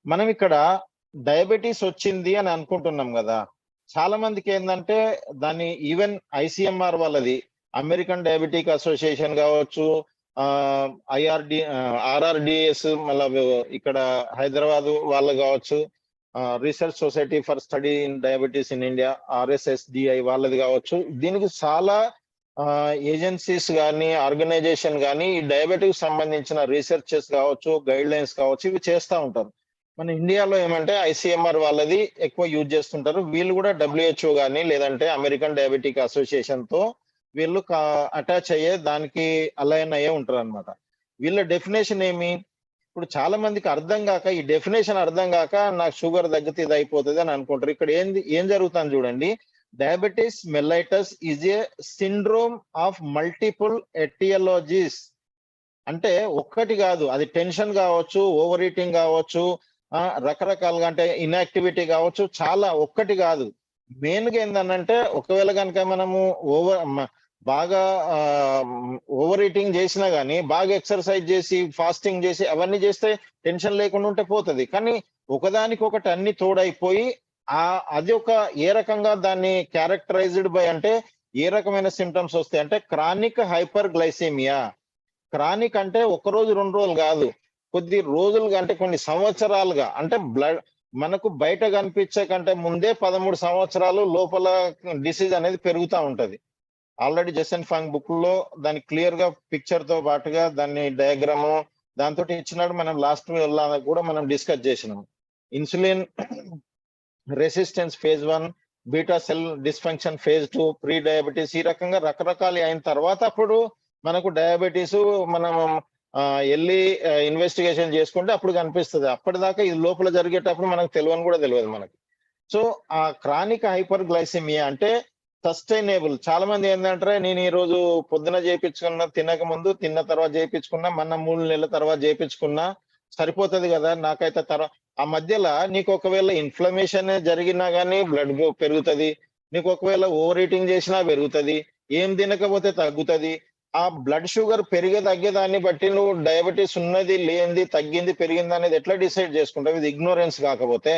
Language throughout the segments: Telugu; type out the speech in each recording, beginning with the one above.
మనం ఇక్కడ డయాబెటీస్ వచ్చింది అని అనుకుంటున్నాం కదా. చాలా మందికి ఏంటంటే దాన్ని ఈవెన్ ఐసీఎంఆర్ వాళ్ళది అమెరికన్ డయాబెటిక్ అసోసియేషన్ కావచ్చు, ఐఆర్డి ఆర్ఆర్డిఎస్ మళ్ళా ఇక్కడ హైదరాబాద్ వాళ్ళు కావచ్చు, research society for study in diabetes in India RSSDI వాళ్ళది కావచ్చు. దీనికి చాలా ఏజెన్సీస్ కానీ ఆర్గనైజేషన్ కానీ ఈ డయాబెటిక్ సంబంధించిన రీసెర్చెస్ కావచ్చు, గైడ్ లైన్స్ కావచ్చు, ఇవి చేస్తూ ఉంటారు. మన ఇండియాలో ఏమంటే ఐసీఎంఆర్ వాళ్ళది ఎక్కువ యూజ్ చేస్తుంటారు. వీళ్ళు కూడా డబ్ల్యూహెచ్ఓ కానీ లేదంటే అమెరికన్ డయాబెటిక్ అసోసియేషన్ తో వీళ్ళు అటాచ్ అయ్యే దానికి అలైన్ అయ్యే ఉంటారు అనమాట. వీళ్ళ డెఫినేషన్ ఏమి? ఇప్పుడు చాలా మందికి అర్థం కాక ఈ డెఫినేషన్ అర్థం కాక నాకు షుగర్ తగ్గితే ఇది అయిపోతుంది అని అనుకుంటారు. ఇక్కడ ఏం జరుగుతుంది చూడండి. Diabetes mellitus is a syndrome of multiple etiologies. అంటే ఒక్కటి కాదు, అది టెన్షన్ కావచ్చు, ఓవర్ ఈటింగ్ కావచ్చు, రకరకాలుగా అంటే ఇన్యాక్టివిటీ కావచ్చు, చాలా ఒక్కటి కాదు. మెయిన్ గా ఏంటంటే ఒకవేళ కనుక మనము బాగా ఓవర్ ఈటింగ్ చేసినా గానీ, బాగా ఎక్సర్సైజ్ చేసి ఫాస్టింగ్ చేసి అవన్నీ చేస్తే టెన్షన్ లేకుండా ఉంటే పోతుంది. కానీ ఒకదానికొకటి అన్ని తోడైపోయి అది ఒక ఏ రకంగా దాన్ని క్యారెక్టరైజ్డ్ బై అంటే ఏ రకమైన సిమ్టమ్స్ వస్తాయి అంటే క్రానిక్ హైపర్ గ్లైసెమియా. క్రానిక్ అంటే ఒక రోజు 2 రోజులు కాదు, కొద్ది రోజులుగా అంటే కొన్ని సంవత్సరాలుగా, అంటే బ్లడ్ మనకు బయట కనిపించే కంటే ముందే 13 సంవత్సరాలు లోపల డిసీజ్ అనేది పెరుగుతూ ఉంటది. ఆల్రెడీ జెసన్ ఫాంగ్ బుక్ లో దాన్ని క్లియర్ గా పిక్చర్ తో పాటుగా దాన్ని డయాగ్రాము దాంతో ఇచ్చినాడు. మనం లాస్ట్ కూడా మనం డిస్కస్ చేసినాం. Insulin resistance phase 1, beta cell dysfunction phase 2, pre diabetes, ఈ రకంగా రకరకాలు అయిన తర్వాత అప్పుడు మనకు డయాబెటీస్ మనం వెళ్ళి ఇన్వెస్టిగేషన్ చేసుకుంటే అప్పుడు కనిపిస్తుంది. అప్పటిదాకా ఇది లోపల జరిగేటప్పుడు మనకు తెలియని కూడా తెలియదు మనకి. సో ఆ క్రానిక్ హైపర్ గ్లైసెమియా అంటే సస్టైనబుల్. చాలా మంది ఏంటంటే నేను ఈ రోజు పొద్దున చేయించుకున్నా, తినక ముందు తిన్న తర్వాత చేయించుకున్నా, మొన్న 3 నెలల తర్వాత చేయించుకున్నా సరిపోతుంది కదా నాకైతే. తర్వాత ఆ మధ్యలో నీకు ఒకవేళ ఇన్ఫ్లమేషన్ జరిగినా కానీ బ్లడ్ పెరుగుతుంది, నీకు ఒకవేళ ఓవర్ ఈటింగ్ చేసినా పెరుగుతుంది, ఏం తినకపోతే తగ్గుతుంది. ఆ బ్లడ్ షుగర్ పెరిగే తగ్గేదాన్ని బట్టి నువ్వు డయాబెటీస్ ఉన్నది లేనిది తగ్గింది పెరిగింది అనేది ఎట్లా డిసైడ్ చేసుకుంటావు? ఇది ఇగ్నోరెన్స్ కాకపోతే.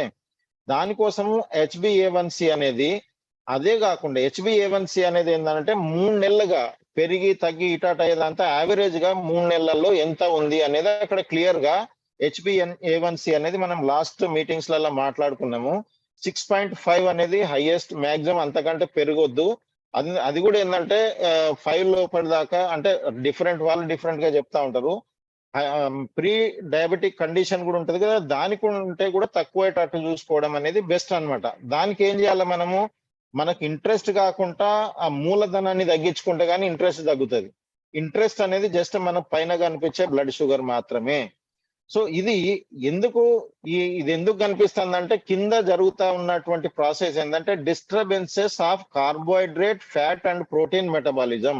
దానికోసం HbA1c అనేది, అదే కాకుండా HbA1c అనేది ఏంటంటే 3 నెలలుగా పెరిగి తగ్గి ఇటాట్ అయ్యేదంతా యావరేజ్ గా 3 నెలల్లో ఎంత ఉంది అనేది అక్కడ క్లియర్ గా HbA1c అనేది మనం లాస్ట్ మీటింగ్స్ లలో మాట్లాడుకున్నాము. 6.5 అనేది హైయెస్ట్, మాక్సిమం అంతకంటే పెరగొద్దు. అది కూడా ఏంటంటే 5 లోపల దాకా, అంటే వాళ్ళు డిఫరెంట్ గా చెప్తా ఉంటారు. ప్రీ డయాబెటిక్ కండిషన్ కూడా ఉంటది కదా, దానికి ఉంటే కూడా తక్కువేటట్టు చూసుకోవడం అనేది బెస్ట్ అన్నమాట. దానికి ఏం చేయాలి మనము? మనకు ఇంట్రెస్ట్ కాకుండా ఆ మూలధనాన్ని తగ్గించుకుంటే గానీ ఇంట్రెస్ట్ తగ్గుతుంది. ఇంట్రెస్ట్ అనేది జస్ట్ మన పైన కనిపించే బ్లడ్ షుగర్ మాత్రమే. సో ఇది ఎందుకు కనిపిస్తుంది అంటే కింద జరుగుతా ఉన్నటువంటి ప్రాసెస్ ఏంటంటే disturbances of carbohydrate, fat and protein metabolism.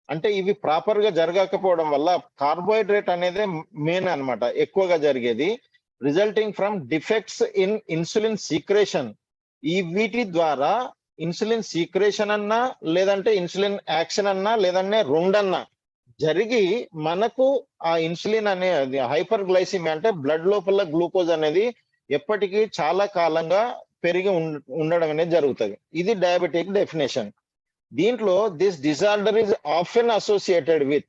అంటే ఇవి ప్రాపర్ గా జరగకపోవడం వల్ల కార్బోహైడ్రేట్ అనేది మెయిన్ అన్నమాట ఎక్కువగా జరిగేది, resulting from defects in insulin secretion. ఈ వీటి ద్వారా ఇన్సులిన్ సీక్రేషన్ అన్నా లేదంటే ఇన్సులిన్ యాక్షన్ అన్నా లేదంటే రెండన్నా జరిగి మనకు ఆ ఇన్సులిన్ అనేది హైపర్ గ్లైసిమియా అంటే బ్లడ్ లోపల గ్లూకోజ్ అనేది ఎప్పటికీ చాలా కాలంగా పెరిగి ఉండడం అనేది జరుగుతుంది. ఇది డయాబెటిక్ డెఫినేషన్. దీంట్లో this disorder is often associated with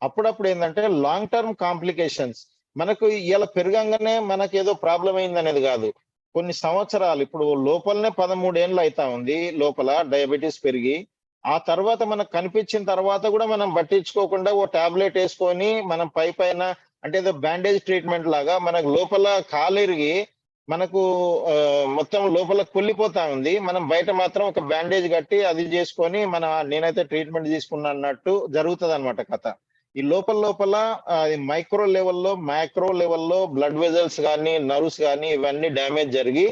అప్పుడప్పుడు ఏంటంటే లాంగ్ టర్మ్ కాంప్లికేషన్స్. మనకు ఇలా పెరగంగానే మనకు ఏదో ప్రాబ్లం అయింది అనేది కాదు, కొన్ని సంవత్సరాలు, ఇప్పుడు లోపలనే 13 ఏళ్ళు అవుతా ఉంది లోపల డయాబెటీస్ పెరిగి. ఆ తర్వాత మనకు కనిపించిన తర్వాత కూడా మనం పట్టించుకోకుండా ఓ టాబ్లెట్ వేసుకొని మనం పైన అంటే ఏదో బ్యాండేజ్ ట్రీట్మెంట్ లాగా మనకు లోపల కాలిరిగి మనకు మొత్తం లోపల కుళ్ళిపోతా ఉంది. మనం బయట మాత్రం ఒక బ్యాండేజ్ కట్టి అది చేసుకొని నేనైతే ట్రీట్మెంట్ తీసుకున్నా అన్నట్టు జరుగుతుంది అనమాట కథ. ఈ లోపల మైక్రో లెవెల్లో, మైక్రో లెవెల్లో బ్లడ్ వెజల్స్ కానీ నర్వ్స్ కానీ ఇవన్నీ డ్యామేజ్ జరిగి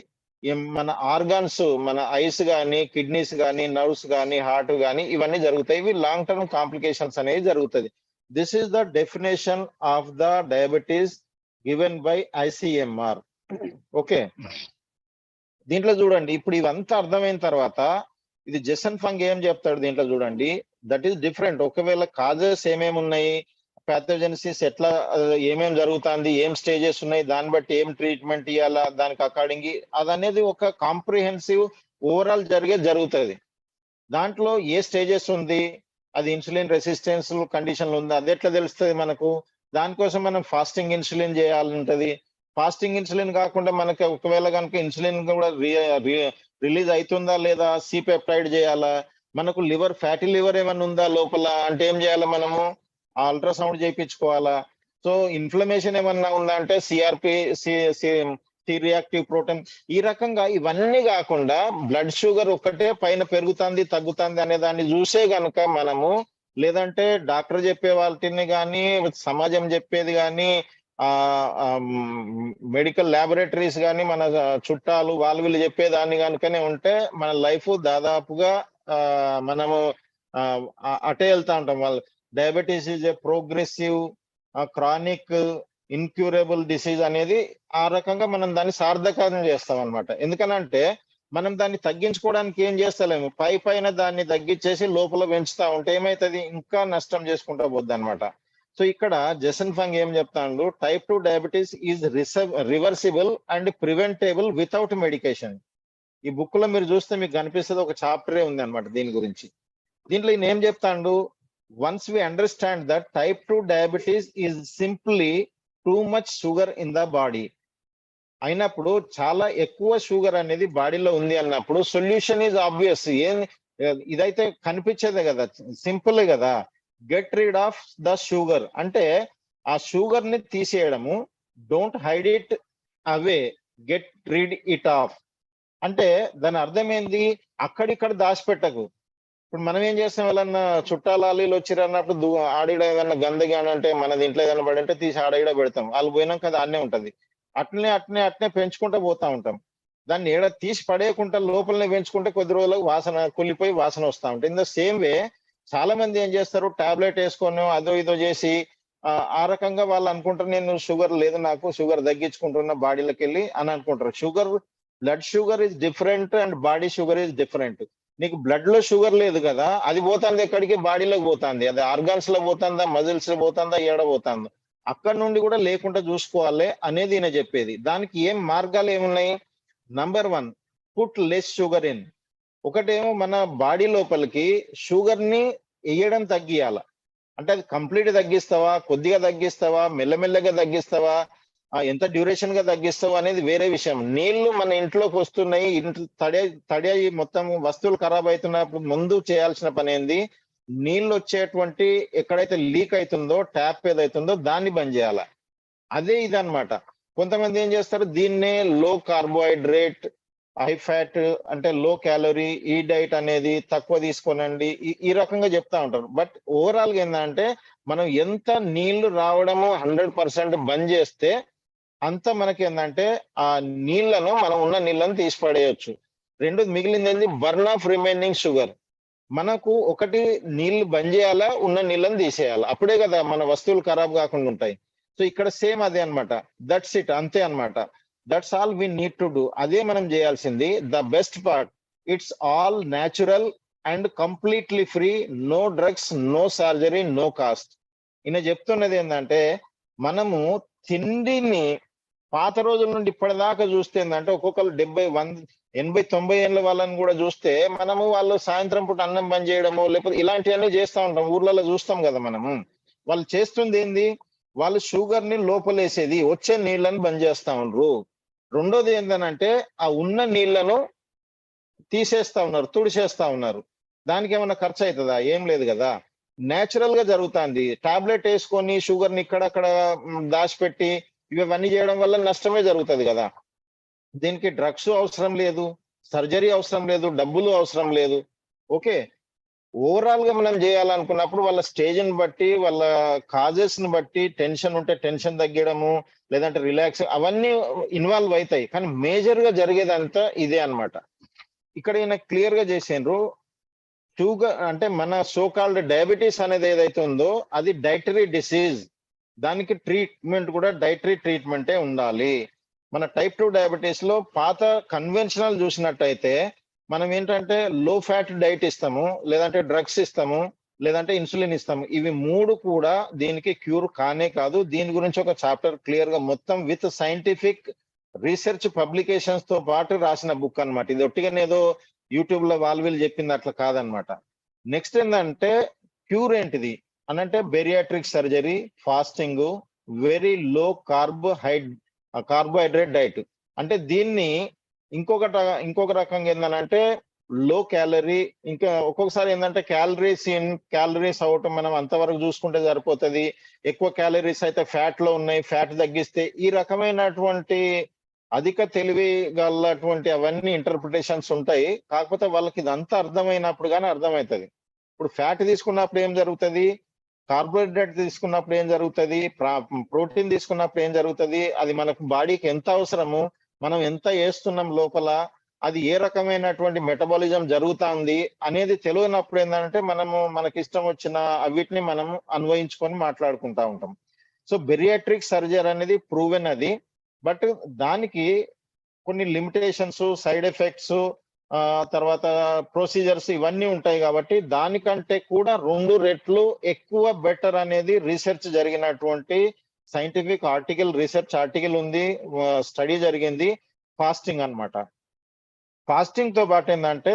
మన ఆర్గాన్స్, మన ఐస్ కానీ, కిడ్నీస్ కానీ, నర్వ్స్ కానీ, హార్ట్ కానీ ఇవన్నీ జరుగుతాయి. ఇవి లాంగ్ టర్మ్ కాంప్లికేషన్స్ అనేవి జరుగుతుంది. This is the definition of the diabetes given by ICMR. Okay, దీంట్లో చూడండి, ఇప్పుడు ఇవంతా అర్థమైన తర్వాత ఇది జెసన్ ఫంగ్ ఏం చెప్తాడు దీంట్లో చూడండి. That is different. ఒకవేళ కాజెస్ ఏమేమి ఉన్నాయి, ప్యాథోజెనిసిస్ ఎట్లా ఏమేం జరుగుతుంది, ఏం స్టేజెస్ ఉన్నాయి, దాన్ని బట్టి ఏం ట్రీట్మెంట్ ఇవ్వాలా, దానికి అకార్డింగ్ అదనేది ఒక కాంప్రిహెన్సివ్ ఓవరాల్ జరుగుతుంది. దాంట్లో ఏ స్టేజెస్ ఉంది, అది ఇన్సులిన్ రెసిస్టెన్స్ కండిషన్లు ఉందా, అది ఎట్లా తెలుస్తుంది మనకు. దానికోసం మనం ఫాస్టింగ్ ఇన్సులిన్ చేయాలంటది. ఫాస్టింగ్ ఇన్సులిన్ కాకుండా మనకి ఒకవేళ కనుక ఇన్సులిన్ కూడా రిలీజ్ అవుతుందా లేదా, సి పెప్టైడ్ చేయాలా, మనకు లివర్ ఫ్యాటీ లివర్ ఏమైనా ఉందా లోపల అంటే ఏం చేయాలి మనము, అల్ట్రాసౌండ్ చేయించుకోవాలా. సో ఇన్ఫ్లమేషన్ ఏమన్నా ఉందా అంటే సిఆర్పి, సి రియాక్టివ్ ప్రోటీన్, ఈ రకంగా ఇవన్నీ కాకుండా బ్లడ్ షుగర్ ఒక్కటే పైన పెరుగుతుంది తగ్గుతుంది అనే దాన్ని చూసే గనుక మనము, లేదంటే డాక్టర్ చెప్పే వాటిని కానీ, సమాజం చెప్పేది కానీ, మెడికల్ ల్యాబొరేటరీస్ కానీ, మన చుట్టాలు వాళ్ళు వీళ్ళు చెప్పేదాన్ని కనుకనే ఉంటే మన లైఫ్ దాదాపుగా మనము అటే వెళ్తా ఉంటాం. వాళ్ళు diabetes is a progressive chronic incurable disease అనేది ఆ రకంగా మనం దాన్ని సార్థకం చేస్తాం అనమాట. ఎందుకనంటే మనం దాన్ని తగ్గించుకోవడానికి ఏం చేస్తలేము, పైన దాన్ని తగ్గించేసి లోపల పెంచుతా ఉంటే ఏమైతుంది, ఇంకా నష్టం చేసుకుంటా పోద్ది అనమాట. సో ఇక్కడ జెసన్ ఫంగ్ ఏం చెప్తాడు, type 2 diabetes is reversible and preventable without medication. ఈ బుక్ లో మీరు చూస్తే మీకు కనిపిస్తుంది, ఒక చాప్టరే ఉంది అనమాట దీని గురించి. దీంట్లో ఈయన ఏం చెప్తాడు, once we understand that type 2 diabetes is simply too much sugar in the body అయినప్పుడు, చాలా ఎక్కువ షుగర్ అనేది బాడీలో ఉంది అన్నప్పుడు సొల్యూషన్ ఈజ్ ఆబ్వియస్. ఇదైతే కనిపించేదే కదా, సింపుల్ కదా. Get rid of the sugar అంటే ఆ షుగర్ ని తీసేయడము. Don't hide it away, get rid it off అంటే దాని అర్థం ఏంది, అక్కడిక్కడ దాచిపెట్టకు. ఇప్పుడు మనం ఏం చేస్తాం, వాళ్ళన్నా చుట్టాలు వచ్చిర్రు అన్నప్పుడు ఆడిడ ఏదన్నా గందగి అని అంటే మన దీంట్లో ఏదైనా పడి అంటే తీసి ఆడగిడ పెడతాం, వాళ్ళు పోయినాక అది ఆడనే ఉంటది. అట్నే పెంచుకుంటూ పోతా ఉంటాం. దాన్ని ఏడ తీసి పడేయకుండా లోపలనే పెంచుకుంటే కొద్ది రోజులకు వాసన కుళ్ళిపోయి వాసన వస్తూ ఉంటుంది. ఇన్ ద సేమ్ వే చాలా మంది ఏం చేస్తారు, టాబ్లెట్ వేసుకొని అదో ఇదో చేసి ఆ రకంగా వాళ్ళు అనుకుంటారు, నేను షుగర్ లేదు నాకు, షుగర్ తగ్గించుకుంటున్న బాడీలోకి వెళ్ళి అని అనుకుంటారు. Sugar, blood sugar is different and body sugar is different. నీకు బ్లడ్ లో షుగర్ లేదు కదా, అది పోతుంది ఎక్కడికి, బాడీలోకి పోతుంది. అది ఆర్గాన్స్ లో పోతుందా, మజిల్స్ లో పోతుందా, ఏడ పోతుందో అక్కడ నుండి కూడా లేకుండా చూసుకోవాలి అనేది ఈయన చెప్పేది. దానికి ఏం మార్గాలు ఏమున్నాయి, number 1 put less sugar in. ఒకటేమో మన బాడీ లోపలికి షుగర్ ని వేయడం తగ్గియాల. అంటే అది కంప్లీట్ తగ్గిస్తావా, కొద్దిగా తగ్గిస్తావా, మెల్లమెల్లగా తగ్గిస్తావా, ఎంత డ్యూరేషన్ గా తగ్గిస్తావా అనేది వేరే విషయం. నీళ్లు మన ఇంట్లోకి వస్తున్నాయి, ఇంట్లో తడి మొత్తం వస్తువులు ఖరాబ్ అవుతున్నప్పుడు ముందు చేయాల్సిన పని ఏంది, నీళ్ళు వచ్చేటువంటి ఎక్కడైతే లీక్ అవుతుందో, ట్యాప్ ఏదైతుందో దాన్ని బంద్ చేయాల. అదే ఇదన్నమాట. కొంతమంది ఏం చేస్తారు, దీన్నే లో కార్బోహైడ్రేట్, హై ఫ్యాట్ అంటే లో క్యాలరీ, ఈ డైట్ అనేది తక్కువ తీసుకోనండి, ఈ రకంగా చెప్తా ఉంటారు. బట్ ఓవరాల్ గా ఏంటంటే మనం ఎంత నీళ్లు రావడము 100% బంద్ చేస్తే అంత మనకి ఏంటంటే ఆ నీళ్లను, మనం ఉన్న నీళ్లను తీసి పడేయచ్చు. రెండోది మిగిలింది ఏంది, బర్న్ ఆఫ్ రిమైనింగ్ షుగర్. మనకు ఒకటి నీళ్లు బంద్ చేయాలా, ఉన్న నీళ్ళని తీసేయాలా, అప్పుడే కదా మన వస్తువులు ఖరాబ్ కాకుండా ఉంటాయి. సో ఇక్కడ సేమ్ అదే అన్నమాట. దట్స్ ఇట్, అంతే అన్నమాట. That's all we need to do. అదే మనం చేయాల్సింది. The best part, it's all natural and completely free, no drugs, no surgery, no cost. ఈయన చెప్తున్నది ఏంటంటే, మనము తిండిని పాత రోజుల నుండి ఇప్పటిదాకా చూస్తే ఏంటంటే, ఒక్కొక్కరు 70, 100, 80, 90 ఏళ్ళ వాళ్ళని కూడా చూస్తే మనము వాళ్ళు సాయంత్రం పూట అన్నం బంద్ చేయడము, లేకపోతే ఇలాంటివన్నీ చేస్తూ ఉంటాం, ఊర్లలో చూస్తాం కదా మనము. వాళ్ళు చేస్తుంది ఏంది, వాళ్ళు షుగర్ ని లోపలేసేది, వచ్చే నీళ్ళని బంద్ చేస్తా ఉండరు. రెండోది ఏంటంటే ఆ ఉన్న నీళ్లను తీసేస్తా ఉన్నారు, తుడిచేస్తా ఉన్నారు. దానికి ఏమైనా ఖర్చు అవుతుందా, ఏం లేదు కదా, నేచురల్ గా జరుగుతుంది. టాబ్లెట్ వేసుకొని షుగర్ ని ఇక్కడక్కడ దాచిపెట్టి ఇవన్నీ చేయడం వల్ల నష్టమే జరుగుతుంది కదా. దీనికి డ్రగ్స్ అవసరం లేదు, సర్జరీ అవసరం లేదు, డబ్బులు అవసరం లేదు. ఓకే, ఓవరాల్ గా మనం చేయాలనుకున్నప్పుడు వాళ్ళ స్టేజ్ ని బట్టి, వాళ్ళ కాజెస్ ని బట్టి, టెన్షన్ ఉంటే టెన్షన్ తగ్గడము, లేదంటే రిలాక్స్, అవన్నీ ఇన్వాల్వ్ అవుతాయి. కానీ మేజర్ గా జరిగేదంతా ఇదే అన్నమాట. ఇక్కడ ఈయన క్లియర్ గా చేసిండ్రు, షుగర్ అంటే మన సోకాల్డ్ డయాబెటీస్ అనేది ఏదైతే ఉందో అది డైటరీ డిసీజ్. దానికి ట్రీట్మెంట్ కూడా డైటరీ ట్రీట్మెంటే ఉండాలి. మన టైప్ 2 డయాబెటీస్ లో పాత కన్వెన్షనల్ చూసినట్టయితే మనం ఏంటంటే లో ఫ్యాట్ డైట్ ఇస్తాము, లేదంటే డ్రగ్స్ ఇస్తాము, లేదంటే ఇన్సులిన్ ఇస్తాం. ఇవి 3 కూడా దీనికి క్యూర్ కానే కాదు. దీని గురించి ఒక చాప్టర్ క్లియర్ గా మొత్తం విత్ సైంటిఫిక్ రీసెర్చ్ పబ్లికేషన్స్ తో పాటు రాసిన బుక్ అన్నమాట. ఇది ఒట్టిగానే ఏదో యూట్యూబ్ లో వాళ్ళు వీళ్ళు చెప్పింది అట్లా కాదనమాట. నెక్స్ట్ ఏంటంటే క్యూర్ ఏంటిది అనంటే bariatric surgery, fasting, very low carbohydrate diet. అంటే దీన్ని ఇంకొక రకంగా ఏంటంటే లో క్యాలరీ, ఇంకా ఒక్కొక్కసారి ఏంటంటే క్యాలరీస్ ఇన్ క్యాలరీస్ అవుట్ మనం అంతవరకు చూసుకుంటే సరిపోతుంది. ఎక్కువ క్యాలరీస్ అయితే ఫ్యాట్ లో ఉన్నాయి, ఫ్యాట్ తగ్గిస్తే ఈ రకమైనటువంటి అధిక తెలివి గలటువంటి అవన్నీ ఇంటర్ప్రిటేషన్స్ ఉంటాయి. కాకపోతే వాళ్ళకి ఇదంతా అర్థమైనప్పుడు కానీ అర్థమవుతుంది. ఇప్పుడు ఫ్యాట్ తీసుకున్నప్పుడు ఏం జరుగుతుంది, కార్బోహైడ్రేట్ తీసుకున్నప్పుడు ఏం జరుగుతుంది, ప్రోటీన్ తీసుకున్నప్పుడు ఏం జరుగుతుంది, అది మనకు బాడీకి ఎంత అవసరము, మనం ఎంత వేస్తున్నాం లోపల, అది ఏ రకమైనటువంటి మెటబాలిజం జరుగుతుంది అనేది తెలియనప్పుడు ఏంటంటే మనకి ఇష్టం వచ్చిన వీటిని మనం అన్వయించుకొని మాట్లాడుకుంటా ఉంటాం. సో బెరియాట్రిక్ సర్జరీ అనేది ప్రూవెన్ అది, బట్ దానికి కొన్ని లిమిటేషన్స్, సైడ్ ఎఫెక్ట్స్, తర్వాత ప్రొసీజర్స్ ఇవన్నీ ఉంటాయి. కాబట్టి దానికంటే కూడా 2 రెట్లు ఎక్కువ బెటర్ అనేది రీసెర్చ్ జరిగినటువంటి సైంటిఫిక్ ఆర్టికల్, రీసెర్చ్ ఆర్టికల్ ఉంది, స్టడీ జరిగింది ఫాస్టింగ్ అన్నమాట. ఫాస్టింగ్ తో పాటు ఏంటంటే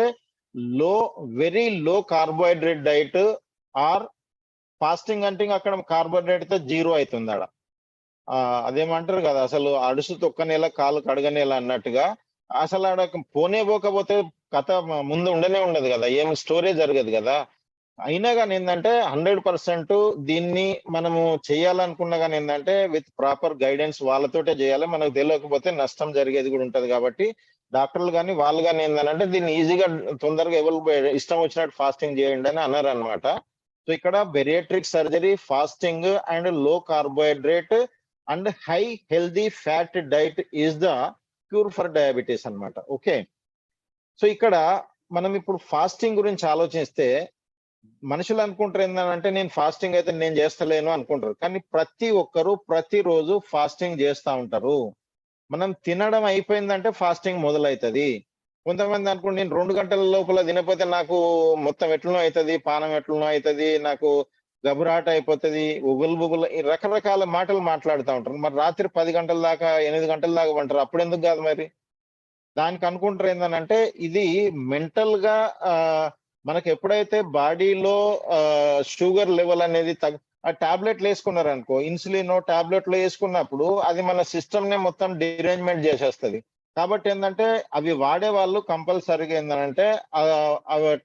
very low carbohydrate diet, are fasting అంటే అక్కడ కార్బోహైడ్రేట్ తో 0 అవుతుంది ఆడ. అదేమంటారు కదా, అసలు అడుసు తొక్కనేలా కాలు కడగనేలా అన్నట్టుగా అసలు ఆడ పోకపోతే కథ ముందు ఉండనే ఉండదు కదా, ఏం స్టోరేజ్ జరగదు కదా. అయినా కానీ ఏంటంటే 100% దీన్ని మనము చేయాలనుకున్నా కానీ ఏంటంటే విత్ ప్రాపర్ గైడెన్స్ వాళ్ళతోటే చేయాలి. మనకు తెలియకపోతే నష్టం జరిగేది కూడా ఉంటది. కాబట్టి డాక్టర్లు కానీ వాళ్ళు కానీ ఏంటంటే దీన్ని ఈజీగా తొందరగా ఎవరు ఇష్టం వచ్చినట్టు ఫాస్టింగ్ చేయండి అని అన్నారు అనమాట. సో ఇక్కడ బెరియాట్రిక్ సర్జరీ, ఫాస్టింగ్ అండ్ లో carbohydrate and high healthy fat diet is the cure for diabetes అన్నమాట. ఓకే, సో ఇక్కడ మనం ఇప్పుడు ఫాస్టింగ్ గురించి ఆలోచిస్తే మనుషులు అనుకుంటారు ఏంటంటే నేను ఫాస్టింగ్ అయితే నేను చేస్తలేను అనుకుంటారు. కానీ ప్రతి ఒక్కరు ప్రతిరోజు ఫాస్టింగ్ చేస్తూ ఉంటారు. మనం తినడం అయిపోయిందంటే ఫాస్టింగ్ మొదలవుతుంది. కొంతమంది అనుకుంటే నేను 2 గంటల లోపల తినకపోతే నాకు మొత్తం ఎట్లనో అవుతుంది, పానం ఎట్లనో అవుతుంది, నాకు గబురాట అయిపోతుంది, ఉగులు ఈ రకరకాల మాటలు మాట్లాడుతూ ఉంటారు. మరి రాత్రి 10 గంటల దాకా 8 గంటల దాకా ఉంటారు, అప్పుడు ఎందుకు కాదు మరి? దానికి అనుకుంటారు ఏంటంటే ఇది మెంటల్ గా మనకి ఎప్పుడైతే బాడీలో షుగర్ లెవెల్ అనేది ఆ టాబ్లెట్లు వేసుకున్నారు అనుకో, ఇన్సులిన్ టాబ్లెట్లు వేసుకున్నప్పుడు అది మన సిస్టమ్ నే మొత్తం డిరేంజ్మెంట్ చేసేస్తుంది. కాబట్టి ఏంటంటే అవి వాడే వాళ్ళు కంపల్సరీగా ఏంటంటే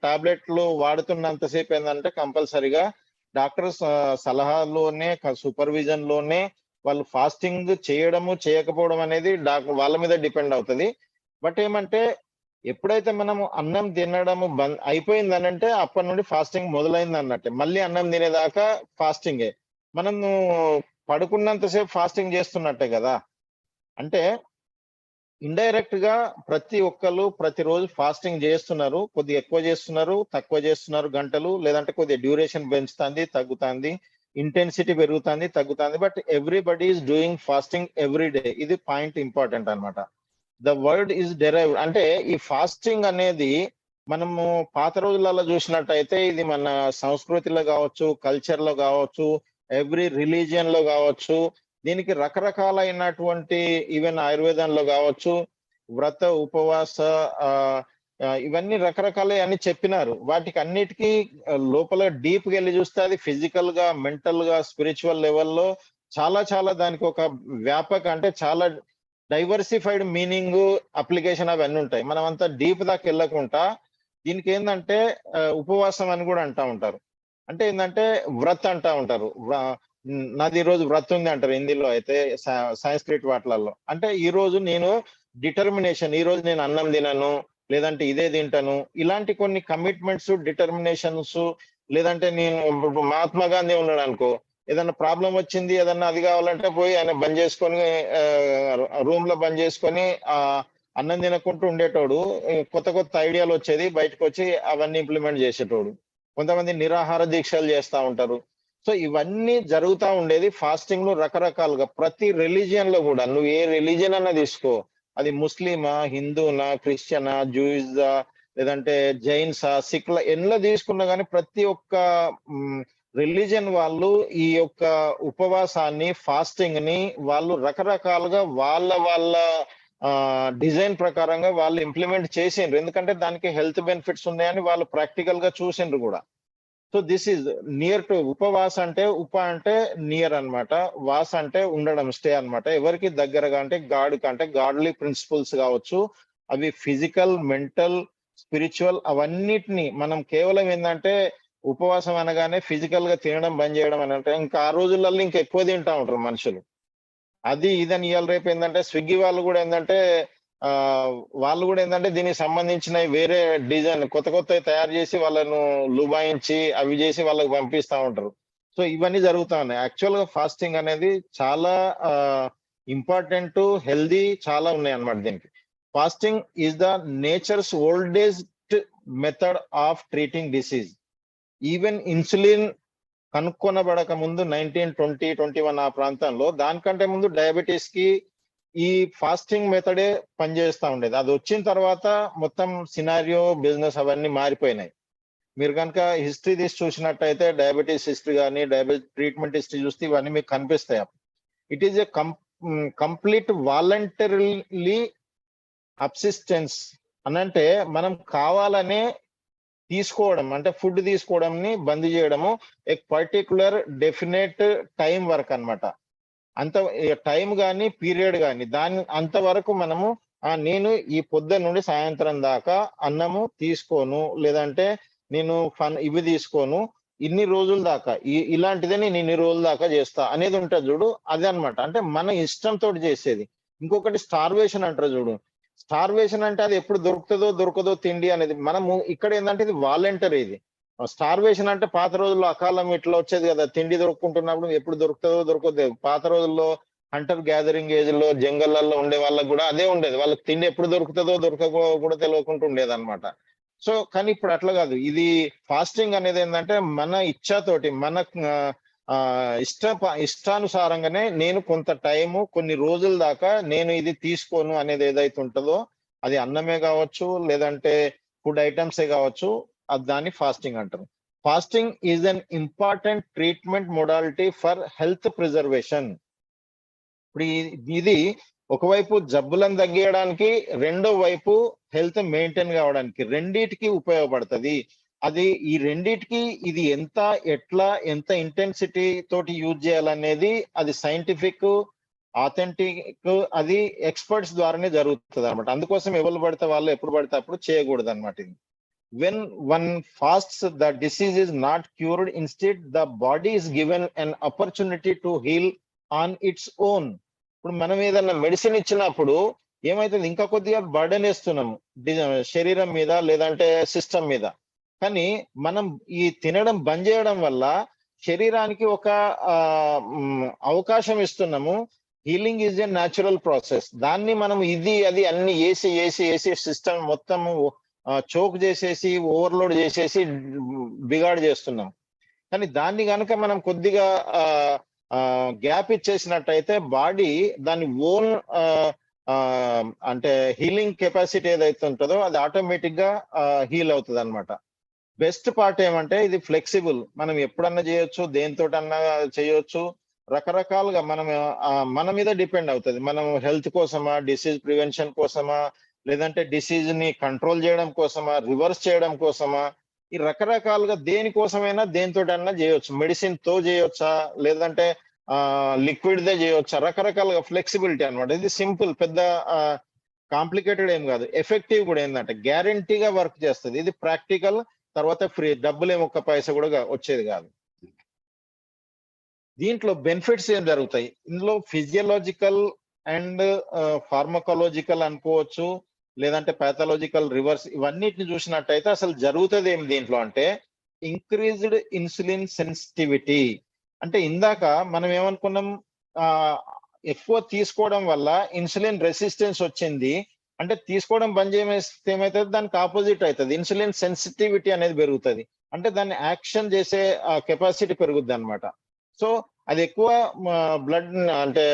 టాబ్లెట్లు వాడుతున్నంతసేపు ఏంటంటే కంపల్సరీగా డాక్టర్ సలహాలోనే సూపర్విజన్ లోనే వాళ్ళు ఫాస్టింగ్ చేయడము చేయకపోవడం అనేది వాళ్ళ మీద డిపెండ్ అవుతుంది. బట్ ఏమంటే ఎప్పుడైతే మనము అన్నం తినడం అయిపోయింది అనంటే అప్పటి నుండి ఫాస్టింగ్ మొదలైంది అన్నట్టే. మళ్ళీ అన్నం తినేదాకా ఫాస్టింగే. మనము పడుకున్నంతసేపు ఫాస్టింగ్ చేస్తున్నట్టే కదా. అంటే ఇండైరెక్ట్ గా ప్రతి ఒక్కరు ప్రతిరోజు ఫాస్టింగ్ చేస్తున్నారు. కొద్దిగా ఎక్కువ చేస్తున్నారు, తక్కువ చేస్తున్నారు గంటలు, లేదంటే కొద్దిగా డ్యూరేషన్ పెంచుతుంది, తగ్గుతుంది, ఇంటెన్సిటీ పెరుగుతుంది, తగ్గుతుంది. But everybody is doing fasting every day. ఇది పాయింట్ ఇంపార్టెంట్ అన్నమాట. ద వర్డ్ ఈజ్ డెరైవ్డ్ అంటే ఈ ఫాస్టింగ్ అనేది మనము పాత రోజులలో చూసినట్టయితే ఇది మన సంస్కృతిలో కావచ్చు, కల్చర్ లో కావచ్చు, ఎవ్రీ రిలీజియన్ లో కావచ్చు, దీనికి రకరకాలైనటువంటి ఈవెన్ ఆయుర్వేదంలో కావచ్చు వ్రత ఉపవాస ఇవన్నీ రకరకాలే అని చెప్పినారు. వాటికి అన్నిటికీ లోపల డీప్ గా వెళ్ళి చూస్తే అది ఫిజికల్ గా, మెంటల్ గా, స్పిరిచువల్ లెవెల్లో చాలా చాలా దానికి ఒక వ్యాపక అంటే చాలా డైవర్సిఫైడ్ మీనింగ్, అప్లికేషన్ అవన్నీ ఉంటాయి. మనం అంతా డీప్ దాకా వెళ్ళకుండా దీనికి ఏంటంటే ఉపవాసం అని కూడా అంటా ఉంటారు. అంటే ఏంటంటే వ్రత్ అంటా ఉంటారు. నాది ఈ రోజు వ్రత్ ఉంది అంటారు హిందీలో, అయితే సంస్కృత్ వాటిలలో అంటే ఈ రోజు నేను డిటర్మినేషన్, ఈ రోజు నేను అన్నం తినను, లేదంటే ఇదే తింటాను, ఇలాంటి కొన్ని కమిట్మెంట్స్, డిటర్మినేషన్స్. లేదంటే నేను మహాత్మా గాంధీ ఉన్నాడు అనుకో, ఏదన్నా ప్రాబ్లం వచ్చింది, ఏదన్నా అది కావాలంటే పోయి ఆయన బంద్ చేసుకొని రూమ్ లో బంద్ చేసుకొని అన్నం తినకుంటూ ఉండేటోడు. కొత్త కొత్త ఐడియాలు వచ్చేది, బయటకు వచ్చి అవన్నీ ఇంప్లిమెంట్ చేసేటోడు. కొంతమంది నిరాహార దీక్షలు చేస్తూ ఉంటారు. సో ఇవన్నీ జరుగుతూ ఉండేది ఫాస్టింగ్ లో రకరకాలుగా. ప్రతి రిలీజియన్ లో కూడా నువ్వు ఏ రిలీజియన్ అన్నా తీసుకో, అది ముస్లిమా, హిందూనా, క్రిస్టియనా, జూయిజా, లేదంటే జైన్సా, సిక్ల ఎన్లో తీసుకున్నా కానీ ప్రతి ఒక్క రిలీజియన్ వాళ్ళు ఈ యొక్క ఉపవాసాన్ని, ఫాస్టింగ్ ని వాళ్ళు రకరకాలుగా వాళ్ళ డిజైన్ ప్రకారంగా వాళ్ళు ఇంప్లిమెంట్ చేసిండ్రు. ఎందుకంటే దానికి హెల్త్ బెనిఫిట్స్ ఉన్నాయని వాళ్ళు ప్రాక్టికల్ గా చూసిండ్రు కూడా. So this is near to ఉపవాస అంటే అంటే నియర్ అన్నమాట, వాస్ అంటే ఉండడం, స్టే అన్నమాట. ఎవరికి దగ్గరగా అంటే గాడ్లీ ప్రిన్సిపల్స్ కావచ్చు, అవి ఫిజికల్, మెంటల్, స్పిరిచువల్ అవన్నిటిని మనం కేవలం ఏంటంటే ఉపవాసం అనగానే ఫిజికల్ గా తినడం బంద్ చేయడం అని అంటే ఇంకా ఆ రోజులలో ఇంకా ఎక్కువ తింటా ఉంటారు మనుషులు. అది ఇదని ఇవాళ రేపు ఏంటంటే స్విగ్గీ వాళ్ళు కూడా ఏంటంటే దీనికి సంబంధించిన వేరే డిజైన్ కొత్తవి తయారు చేసి వాళ్ళను లుబాయించి అవి చేసి వాళ్ళకి పంపిస్తా ఉంటారు. సో ఇవన్నీ జరుగుతా ఉన్నాయి. యాక్చువల్ గా ఫాస్టింగ్ అనేది చాలా ఇంపార్టెంట్, హెల్దీ చాలా ఉన్నాయి అన్నమాట దీనికి. Fasting is the nature's oldest method of treating disease. Even insulin కనుక్కొనబడక ముందు 1920-21 ఆ ప్రాంతంలో, దానికంటే ముందు డయాబెటీస్ కి ఈ ఫాస్టింగ్ మెథడే పనిచేస్తా ఉండేది. అది వచ్చిన తర్వాత మొత్తం సినారియో, బిజినెస్ అవన్నీ మారిపోయినాయి. మీరు కనుక హిస్టరీ తీసి చూసినట్టయితే డయాబెటీస్ హిస్టరీ కానీ డయాబెటీస్ ట్రీట్మెంట్ హిస్టరీ చూస్తే ఇవన్నీ మీకు కనిపిస్తాయి. It is a complete voluntarily abstinence అనంటే మనం కావాలనే తీసుకోవడం, అంటే ఫుడ్ తీసుకోవడంని బంద్ చేయడము, ఎక్ పర్టికులర్ డెఫినెట్ టైం వరకు అన్నమాట. అంత టైం కానీ పీరియడ్ కానీ దాని అంతవరకు మనము నేను ఈ పొద్దున్న నుండి సాయంత్రం దాకా అన్నము తీసుకోను, లేదంటే నేను ఇవి తీసుకోను, ఇన్ని రోజుల దాకా ఇలాంటిదే నేను ఇన్ని రోజుల దాకా చేస్తా అనేది ఉంటుంది చూడు, అదే అన్నమాట. అంటే మన ఇష్టంతో చేసేది. ఇంకొకటి స్టార్వేషన్ అంటారు చూడు. స్టార్వేషన్ అంటే అది ఎప్పుడు దొరకదో తిండి అనేది. మనము ఇక్కడ ఏంటంటే ఇది వాలంటరీ. ఇది స్టార్వేషన్ అంటే పాత రోజుల్లో అకాలం ఇట్లా వచ్చేది కదా, తిండి దొరుకుంటున్నప్పుడు ఎప్పుడు దొరకదో. పాత రోజుల్లో హంటర్ గ్యాదరింగ్ ఏజ్ లో జంగల్లో ఉండే వాళ్ళకి కూడా అదే ఉండేది. వాళ్ళకి తిండి ఎప్పుడు దొరకకో కూడా తెలియకుండా ఉండేది అనమాట. సో కానీ ఇప్పుడు అట్లా కాదు. ఇది ఫాస్టింగ్ అనేది ఏంటంటే మన ఇచ్ఛతోటి, మన ఇష్టానుసారంగానే నేను కొంత టైము, కొన్ని రోజుల దాకా నేను ఇది తీసుకోను అనేది ఏదైతే ఉంటుందో, అది అన్నమే కావచ్చు, లేదంటే ఫుడ్ ఐటమ్సే కావచ్చు, దాన్ని ఫాస్టింగ్ అంటారు. Fasting is an important treatment modality for health preservation. ఇప్పుడు ఇది ఒకవైపు జబ్బులను తగ్గించడానికి, రెండో వైపు హెల్త్ మెయింటైన్ కావడానికి, రెండిటికి ఉపయోగపడుతుంది. అది ఈ రెండిటికి ఇది ఎంత ఇంటెన్సిటీ తోటి యూజ్ చేయాలనేది అది సైంటిఫిక్, ఆథెంటిక్, అది ఎక్స్పర్ట్స్ ద్వారానే జరుగుతుంది అనమాట. అందుకోసం ఎవరు పడితే వాళ్ళు ఎప్పుడు పడితే అప్పుడు చేయకూడదు అనమాట. ఇది when one fasts, the disease is not cured. Instead, the body is given an opportunity to heal on its own. ఇప్పుడు మనం ఏదైనా మెడిసిన్ ఇచ్చినప్పుడు ఏమైతుంది, ఇంకా కొద్దిగా బర్డెన్ వేస్తున్నాము శరీరం మీద, లేదంటే సిస్టమ్ మీద. కానీ మనం ఈ తినడం బంద్ చేయడం వల్ల శరీరానికి ఒక అవకాశం ఇస్తున్నాము. Healing is a natural process. దాన్ని మనం ఇది అది అన్ని వేసి సిస్టమ్ మొత్తం చోక్ చేసేసి, ఓవర్లోడ్ చేసేసి బిగాడ్ చేస్తున్నాం. కానీ దాన్ని కనుక మనం కొద్దిగా గ్యాప్ ఇచ్చేసినట్టయితే బాడీ దాని ఓన్ అంటే హీలింగ్ కెపాసిటీ ఏదైతే ఉంటుందో అది ఆటోమేటిక్ గా హీల్ అవుతుంది అనమాట. బెస్ట్ పార్ట్ ఏమంటే ఇది ఫ్లెక్సిబుల్. మనం ఎప్పుడన్నా చేయొచ్చు, దేనితోటన్నా చేయొచ్చు. రకరకాలుగా మన మీద డిపెండ్ అవుతుంది. మనం హెల్త్ కోసమా, డిసీజ్ ప్రివెన్షన్ కోసమా, లేదంటే డిసీజ్ ని కంట్రోల్ చేయడం కోసమా, రివర్స్ చేయడం కోసమా, ఈ రకరకాలుగా దేనికోసమైనా దేనితోటన్నా చేయొచ్చు. మెడిసిన్ తో చేయొచ్చా, లేదంటే లిక్విడ్ దే చేయొచ్చా, రకరకాలుగా ఫ్లెక్సిబిలిటీ అనమాట. ఇది సింపుల్, పెద్ద కాంప్లికేటెడ్ ఏం కాదు. ఎఫెక్టివ్ కూడా ఏంటంటే గ్యారంటీగా వర్క్ చేస్తుంది. ఇది ప్రాక్టికల్, తర్వాత ఫ్రీ, డబ్బులేం ఒక్క పైసా కూడా వచ్చేది కాదు. దీంట్లో బెనిఫిట్స్ ఏం జరుగుతాయి, ఇందులో ఫిజియలాజికల్ అండ్ ఫార్మకాలజికల్ అనుకోవచ్చు, లేదంటే పాథాలజికల్, రివర్స్, ఇవన్నిటిని చూసినట్టయితే అసలు జరుగుతుంది ఏం దీంట్లో అంటే ఇంక్రీజ్డ్ ఇన్సులిన్ సెన్సిటివిటీ. అంటే ఇందాక మనం ఏమనుకున్నాం, ఎక్కువ తీసుకోవడం వల్ల ఇన్సులిన్ రెసిస్టెన్స్ వచ్చింది అంటే తీసుకోవడం బంద్ చేస్తే ఏమవుతుంది, దానికి ఆపోజిట్ అవుతుంది. ఇన్సులిన్ సెన్సిటివిటీ అనేది పెరుగుతుంది. అంటే దాన్ని యాక్షన్ చేసే కెపాసిటీ పెరుగుద్ది అనమాట. సో అది ఎక్కువ బ్లడ్ అంటే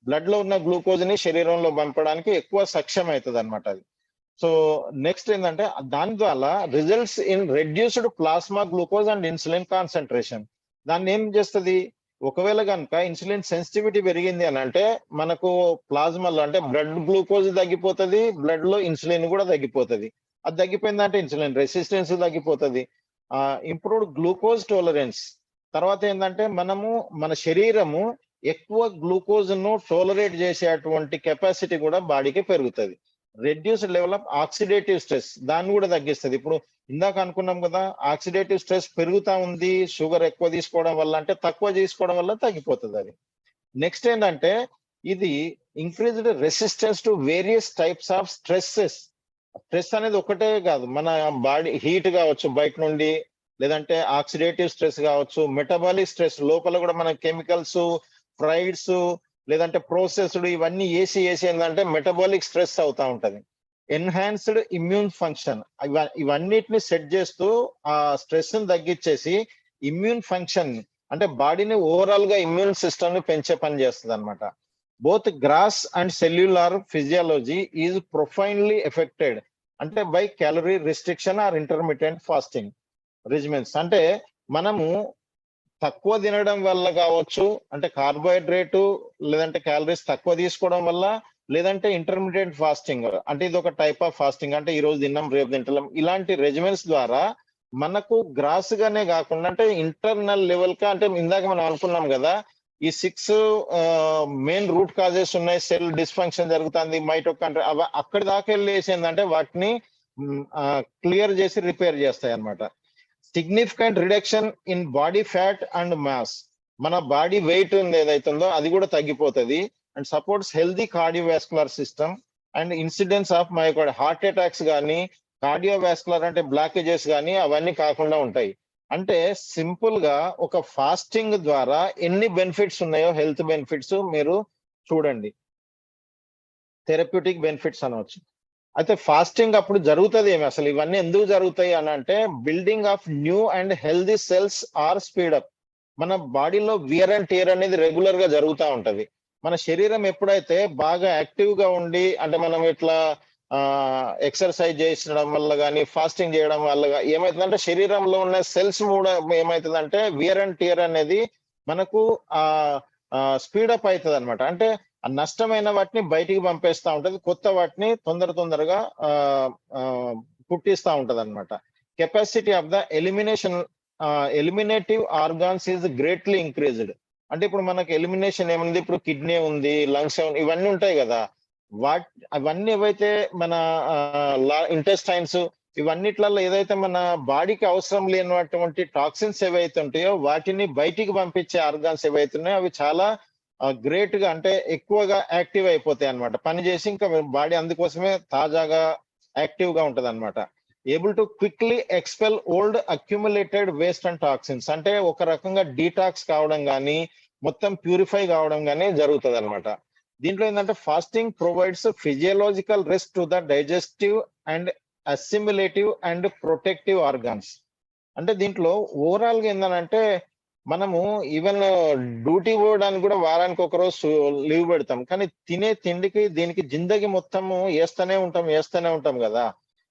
బ్లడ్ లో ఉన్న గ్లూకోజ్ ని శరీరంలో పంపడానికి ఎక్కువ సక్షం అవుతుంది అనమాట. అది సో నెక్స్ట్ ఏంటంటే దాని ద్వారా results in reduced plasma glucose and insulin concentration. దాన్ని ఏం చేస్తుంది, ఒకవేళ కనుక ఇన్సులిన్ సెన్సిటివిటీ పెరిగింది అని అంటే మనకు ప్లాస్మాలో అంటే బ్లడ్ గ్లూకోజ్ తగ్గిపోతుంది, బ్లడ్ లో ఇన్సులిన్ కూడా తగ్గిపోతుంది. అది తగ్గిపోయిందంటే ఇన్సులిన్ రెసిస్టెన్స్ తగ్గిపోతుంది. Improved glucose tolerance. తర్వాత ఏంటంటే మనము మన శరీరము ఎక్కువ గ్లూకోజ్ ను టోలరేట్ చేసేటువంటి కెపాసిటీ కూడా బాడీకి పెరుగుతుంది. Reduced level of oxidative stress, దాన్ని కూడా తగ్గిస్తుంది. ఇప్పుడు ఇందాక అనుకున్నాం కదా, ఆక్సిడేటివ్ స్ట్రెస్ పెరుగుతా ఉంది షుగర్ ఎక్కువ తీసుకోవడం వల్ల, అంటే తక్కువ తీసుకోవడం వల్ల తగ్గిపోతుంది అది. నెక్స్ట్ ఏంటంటే ఇది increased resistance to various types of stresses. Stress అనేది ఒకటే కాదు, మన బాడీ హీట్ కావచ్చు బయట నుండి, లేదంటే ఆక్సిడేటివ్ స్ట్రెస్ కావచ్చు, మెటబాలిక్ స్ట్రెస్ లోపల కూడా మన కెమికల్స్, ఫ్రైడ్స్, లేదంటే ప్రోసెస్డ్, ఇవన్నీ ఏసీ ఏంటంటే మెటబాలిక్ స్ట్రెస్ అవుతా ఉంటది. ఎన్హాన్స్డ్ ఇమ్యూన్ ఫంక్షన్, ఇవన్నిటిని సెట్ చేస్తూ ఆ స్ట్రెస్ ని తగ్గించేసి ఇమ్యూన్ ఫంక్షన్ అంటే బాడీని ఓవరాల్ గా ఇమ్యూన్ సిస్టమ్ ని పెంచే పని చేస్తుంది అనమాట. Both gross and cellular physiology is profoundly affected అంటే by calorie restriction or intermittent fasting regimens. అంటే మనము తక్కువ తినడం వల్ల కావచ్చు, అంటే కార్బోహైడ్రేట్ లేదంటే క్యాలరీస్ తక్కువ తీసుకోవడం వల్ల, లేదంటే ఇంటర్మీడియట్ ఫాస్టింగ్ అంటే ఇది ఒక టైప్ ఆఫ్ ఫాస్టింగ్, అంటే ఈ రోజు తిన్నాం రేపు తింటలేం, ఇలాంటి రెజిమెన్స్ ద్వారా మనకు గ్రాస్ గానే కాకుండా అంటే ఇంటర్నల్ లెవెల్ కా, అంటే ఇందాక మనం అనుకున్నాం కదా ఈ 6 మెయిన్ రూట్ కాజెస్ ఉన్నాయి, సెల్ డిస్ఫంక్షన్ జరుగుతుంది, మైటోకాండ్రియా, అక్కడి దాకా వెళ్ళేసి ఏంటంటే వాటిని క్లియర్ చేసి రిపేర్ చేస్తాయి అన్నమాట. Significant reduction in body fat and mass, మన బాడీ వెయిట్ ఏదైతుందో అది కూడా తగ్గిపోతుంది. And supports healthy cardiovascular system and incidence of myocard, heart attacks కానీ కార్డియోవాస్కులర్ అంటే బ్లాకేజెస్ కానీ అవన్నీ కాకుండా ఉంటాయి. అంటే సింపుల్ గా ఒక ఫాస్టింగ్ ద్వారా ఎన్ని బెనిఫిట్స్ ఉన్నాయో, హెల్త్ బెనిఫిట్స్ మీరు చూడండి, థెరప్యూటిక్ బెనిఫిట్స్ అనవచ్చు. అయితే ఫాస్టింగ్ అప్పుడు జరుగుతుంది ఏమి, అసలు ఇవన్నీ ఎందుకు జరుగుతాయి అని అంటే building of new and healthy cells are speed up. మన బాడీలో వియర్ అండ్ టియర్ అనేది రెగ్యులర్ గా జరుగుతూ ఉంటది. మన శరీరం ఎప్పుడైతే బాగా యాక్టివ్ గా ఉండి, అంటే మనం ఇట్లా ఎక్సర్సైజ్ చేయడం వల్ల కానీ ఫాస్టింగ్ చేయడం వల్ల ఏమైతుందంటే శరీరంలో ఉన్న సెల్స్ కూడా ఏమైతుందంటే వియర్ అండ్ టియర్ అనేది మనకు స్పీడప్ అవుతుంది అనమాట. అంటే నష్టమైన వాటిని బయటికి పంపేస్తా ఉంటది, కొత్త వాటిని తొందరగా పుట్టిస్తా ఉంటది అనమాట. Capacity of the ఎలిమినేటివ్ organs is greatly increased. అంటే ఇప్పుడు మనకి ఎలిమినేషన్ ఏముంది, ఇప్పుడు కిడ్నీ ఉంది, లంగ్స్ ఇవన్నీ ఉంటాయి కదా, అవన్నీ ఏవైతే మన ఇంటెస్టైన్స్ ఇవన్నిట్లలో ఏదైతే మన బాడీకి అవసరం లేనటువంటి టాక్సిన్స్ ఏవైతే ఉంటాయో వాటిని బయటికి పంపించే ఆర్గాన్స్ ఏవైతే ఉన్నాయో అవి చాలా గ్రేట్ గా అంటే ఎక్కువగా యాక్టివ్ అయిపోతాయి అనమాట, పనిచేసి ఇంకా బాడీ అందుకోసమే తాజాగా యాక్టివ్ గా ఉంటది అనమాట. Able to quickly expel old accumulated waste and toxins, అంటే ఒక రకంగా డీటాక్స్ కావడం కానీ మొత్తం ప్యూరిఫై కావడం కానీ జరుగుతుంది అనమాట. దీంట్లో ఏంటంటే fasting provides physiological rest to the digestive and assimilative and protective organs. అంటే దీంట్లో ఓవరాల్ గా ఏంటంటే మనము ఈవెన్ డ్యూటీ పోవడానికి కూడా వారానికి ఒక రోజు లీవ్ పెడతాం, కానీ తినే తిండికి దీనికి జిందగీ మొత్తము వేస్తూనే ఉంటాం కదా.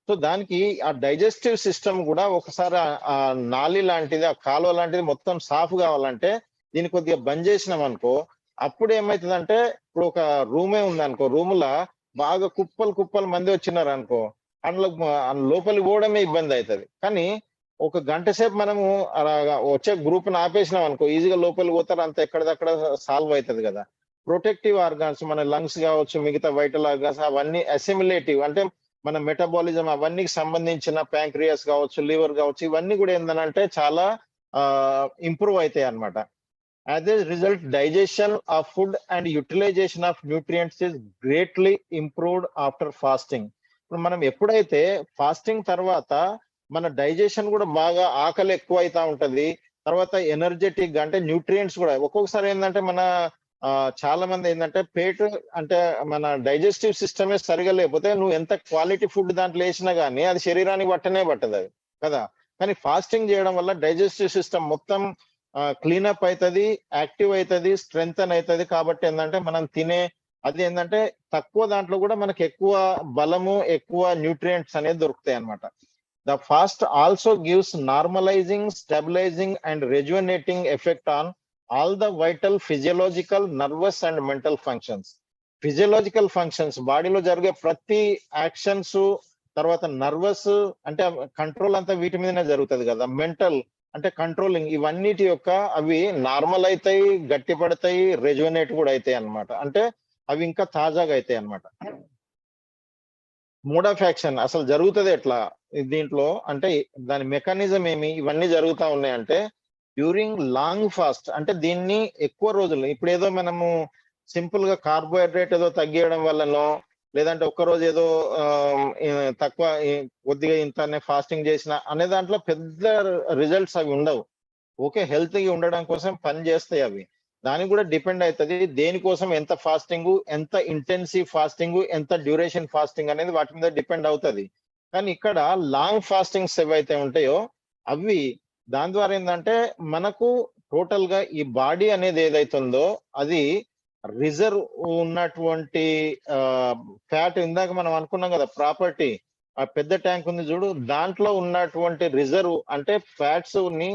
సో దానికి ఆ డైజెస్టివ్ సిస్టమ్ కూడా ఒకసారి ఆ నాలి లాంటిది, ఆ కాలువ లాంటిది మొత్తం సాఫ్ కావాలంటే దీన్ని కొద్దిగా బంద్ చేసినాం అనుకో, అప్పుడు ఏమైతుందంటే ఇప్పుడు ఒక రూమే ఉంది అనుకో, రూములా బాగా కుప్పలు మంది వచ్చినారు అనుకో, అందులో లోపలికి పోవడమే ఇబ్బంది అవుతుంది. కానీ ఒక గంట సేపు మనము వచ్చే గ్రూప్ ని ఆపేసినాం అనుకో, ఈజీగా లోపలికి పోతారు, అంత ఎక్కడిదక్కడ సాల్వ్ అవుతుంది కదా. ప్రొటెక్టివ్ ఆర్గాన్స్ మన లంగ్స్ కావచ్చు, మిగతా వైటల్ ఆర్గాన్స్ అవన్నీ అసిమిలేటివ్ అంటే మన మెటబాలిజం అవన్నీ సంబంధించిన ప్యాంక్రియాస్ కావచ్చు, లివర్ కావచ్చు, ఇవన్నీ కూడా ఏంటంటే చాలా ఇంప్రూవ్ అవుతాయి అన్నమాట. As a result, digestion of food and utilization of nutrients is greatly improved after fasting. ఇప్పుడు మనం ఎప్పుడైతే ఫాస్టింగ్ తర్వాత మన డైజెషన్ కూడా బాగా ఆకలి ఎక్కువ అవుతా ఉంటది, తర్వాత ఎనర్జెటిక్ అంటే న్యూట్రియంట్స్ కూడా ఒక్కొక్కసారి ఏంటంటే మన చాలా మంది ఏంటంటే పేటు అంటే మన డైజెస్టివ్ సిస్టమే సరిగా లేకపోతే నువ్వు ఎంత క్వాలిటీ ఫుడ్ దాంట్లో వేసినా కానీ అది శరీరానికి పట్టదు అది కదా. కానీ ఫాస్టింగ్ చేయడం వల్ల డైజెస్టివ్ సిస్టమ్ మొత్తం క్లీనప్ అవుతుంది, యాక్టివ్ అవుతుంది, స్ట్రెంగ్తన్ అవుతుంది. కాబట్టి ఏంటంటే మనం తినే అది ఏంటంటే తక్కువ దాంట్లో కూడా మనకి ఎక్కువ బలము, ఎక్కువ న్యూట్రియంట్స్ అనేది దొరుకుతాయి అన్నమాట. The fast also gives normalizing, stabilizing and rejuvenating effect on all the vital physiological, nervous and mental functions. Physiological functions, బాడీలో జరిగే ప్రతి యాక్షన్స్, తర్వాత నర్వస్ అంటే కంట్రోల్ అంతా వీటి మీదనే జరుగుతుంది కదా. మెంటల్ అంటే కంట్రోలింగ్, ఇవన్నిటి యొక్క అవి నార్మల్ అవుతాయి, గట్టి పడతాయి, రెజ్యునేట్ కూడా అవుతాయి అన్నమాట. అంటే అవి ఇంకా తాజాగా అవుతాయి అన్నమాట. మోడ్ ఆఫ్ యాక్షన్ అసలు జరుగుతుంది ఎట్లా దీంట్లో అంటే దాని మెకానిజం ఏమి, ఇవన్నీ జరుగుతా ఉన్నాయంటే డ్యూరింగ్ లాంగ్ ఫాస్ట్. అంటే దీన్ని ఎక్కువ రోజులు, ఇప్పుడు ఏదో మనము సింపుల్ గా కార్బోహైడ్రేట్ ఏదో తగ్గియడం వల్లనో, లేదంటే ఒక్కరోజు ఏదో తక్కువ కొద్దిగా ఇంతనే ఫాస్టింగ్ చేసిన అనే దాంట్లో పెద్ద రిజల్ట్స్ అవి ఉండవు. ఓకే, హెల్త్ గా ఉండడం కోసం పని చేస్తాయి అవి. దానికి కూడా డిపెండ్ అవుతుంది దేనికోసం ఎంత ఫాస్టింగ్, ఎంత ఇంటెన్సివ్ ఫాస్టింగ్, ఎంత డ్యూరేషన్ ఫాస్టింగ్ అనేది వాటి మీద డిపెండ్ అవుతుంది. కానీ ఇక్కడ లాంగ్ ఫాస్టింగ్స్ ఏవైతే ఉంటాయో అవి దాని ద్వారా ఏంటంటే మనకు టోటల్ గా ఈ బాడీ అనేది ఏదైతుందో అది రిజర్వ్ ఉన్నటువంటి ఫ్యాట్, ఇందాక మనం అనుకున్నాం కదా ప్రాపర్టీ, ఆ పెద్ద ట్యాంక్ ఉంది చూడు, దాంట్లో ఉన్నటువంటి రిజర్వ్ అంటే ఫ్యాట్స్ ని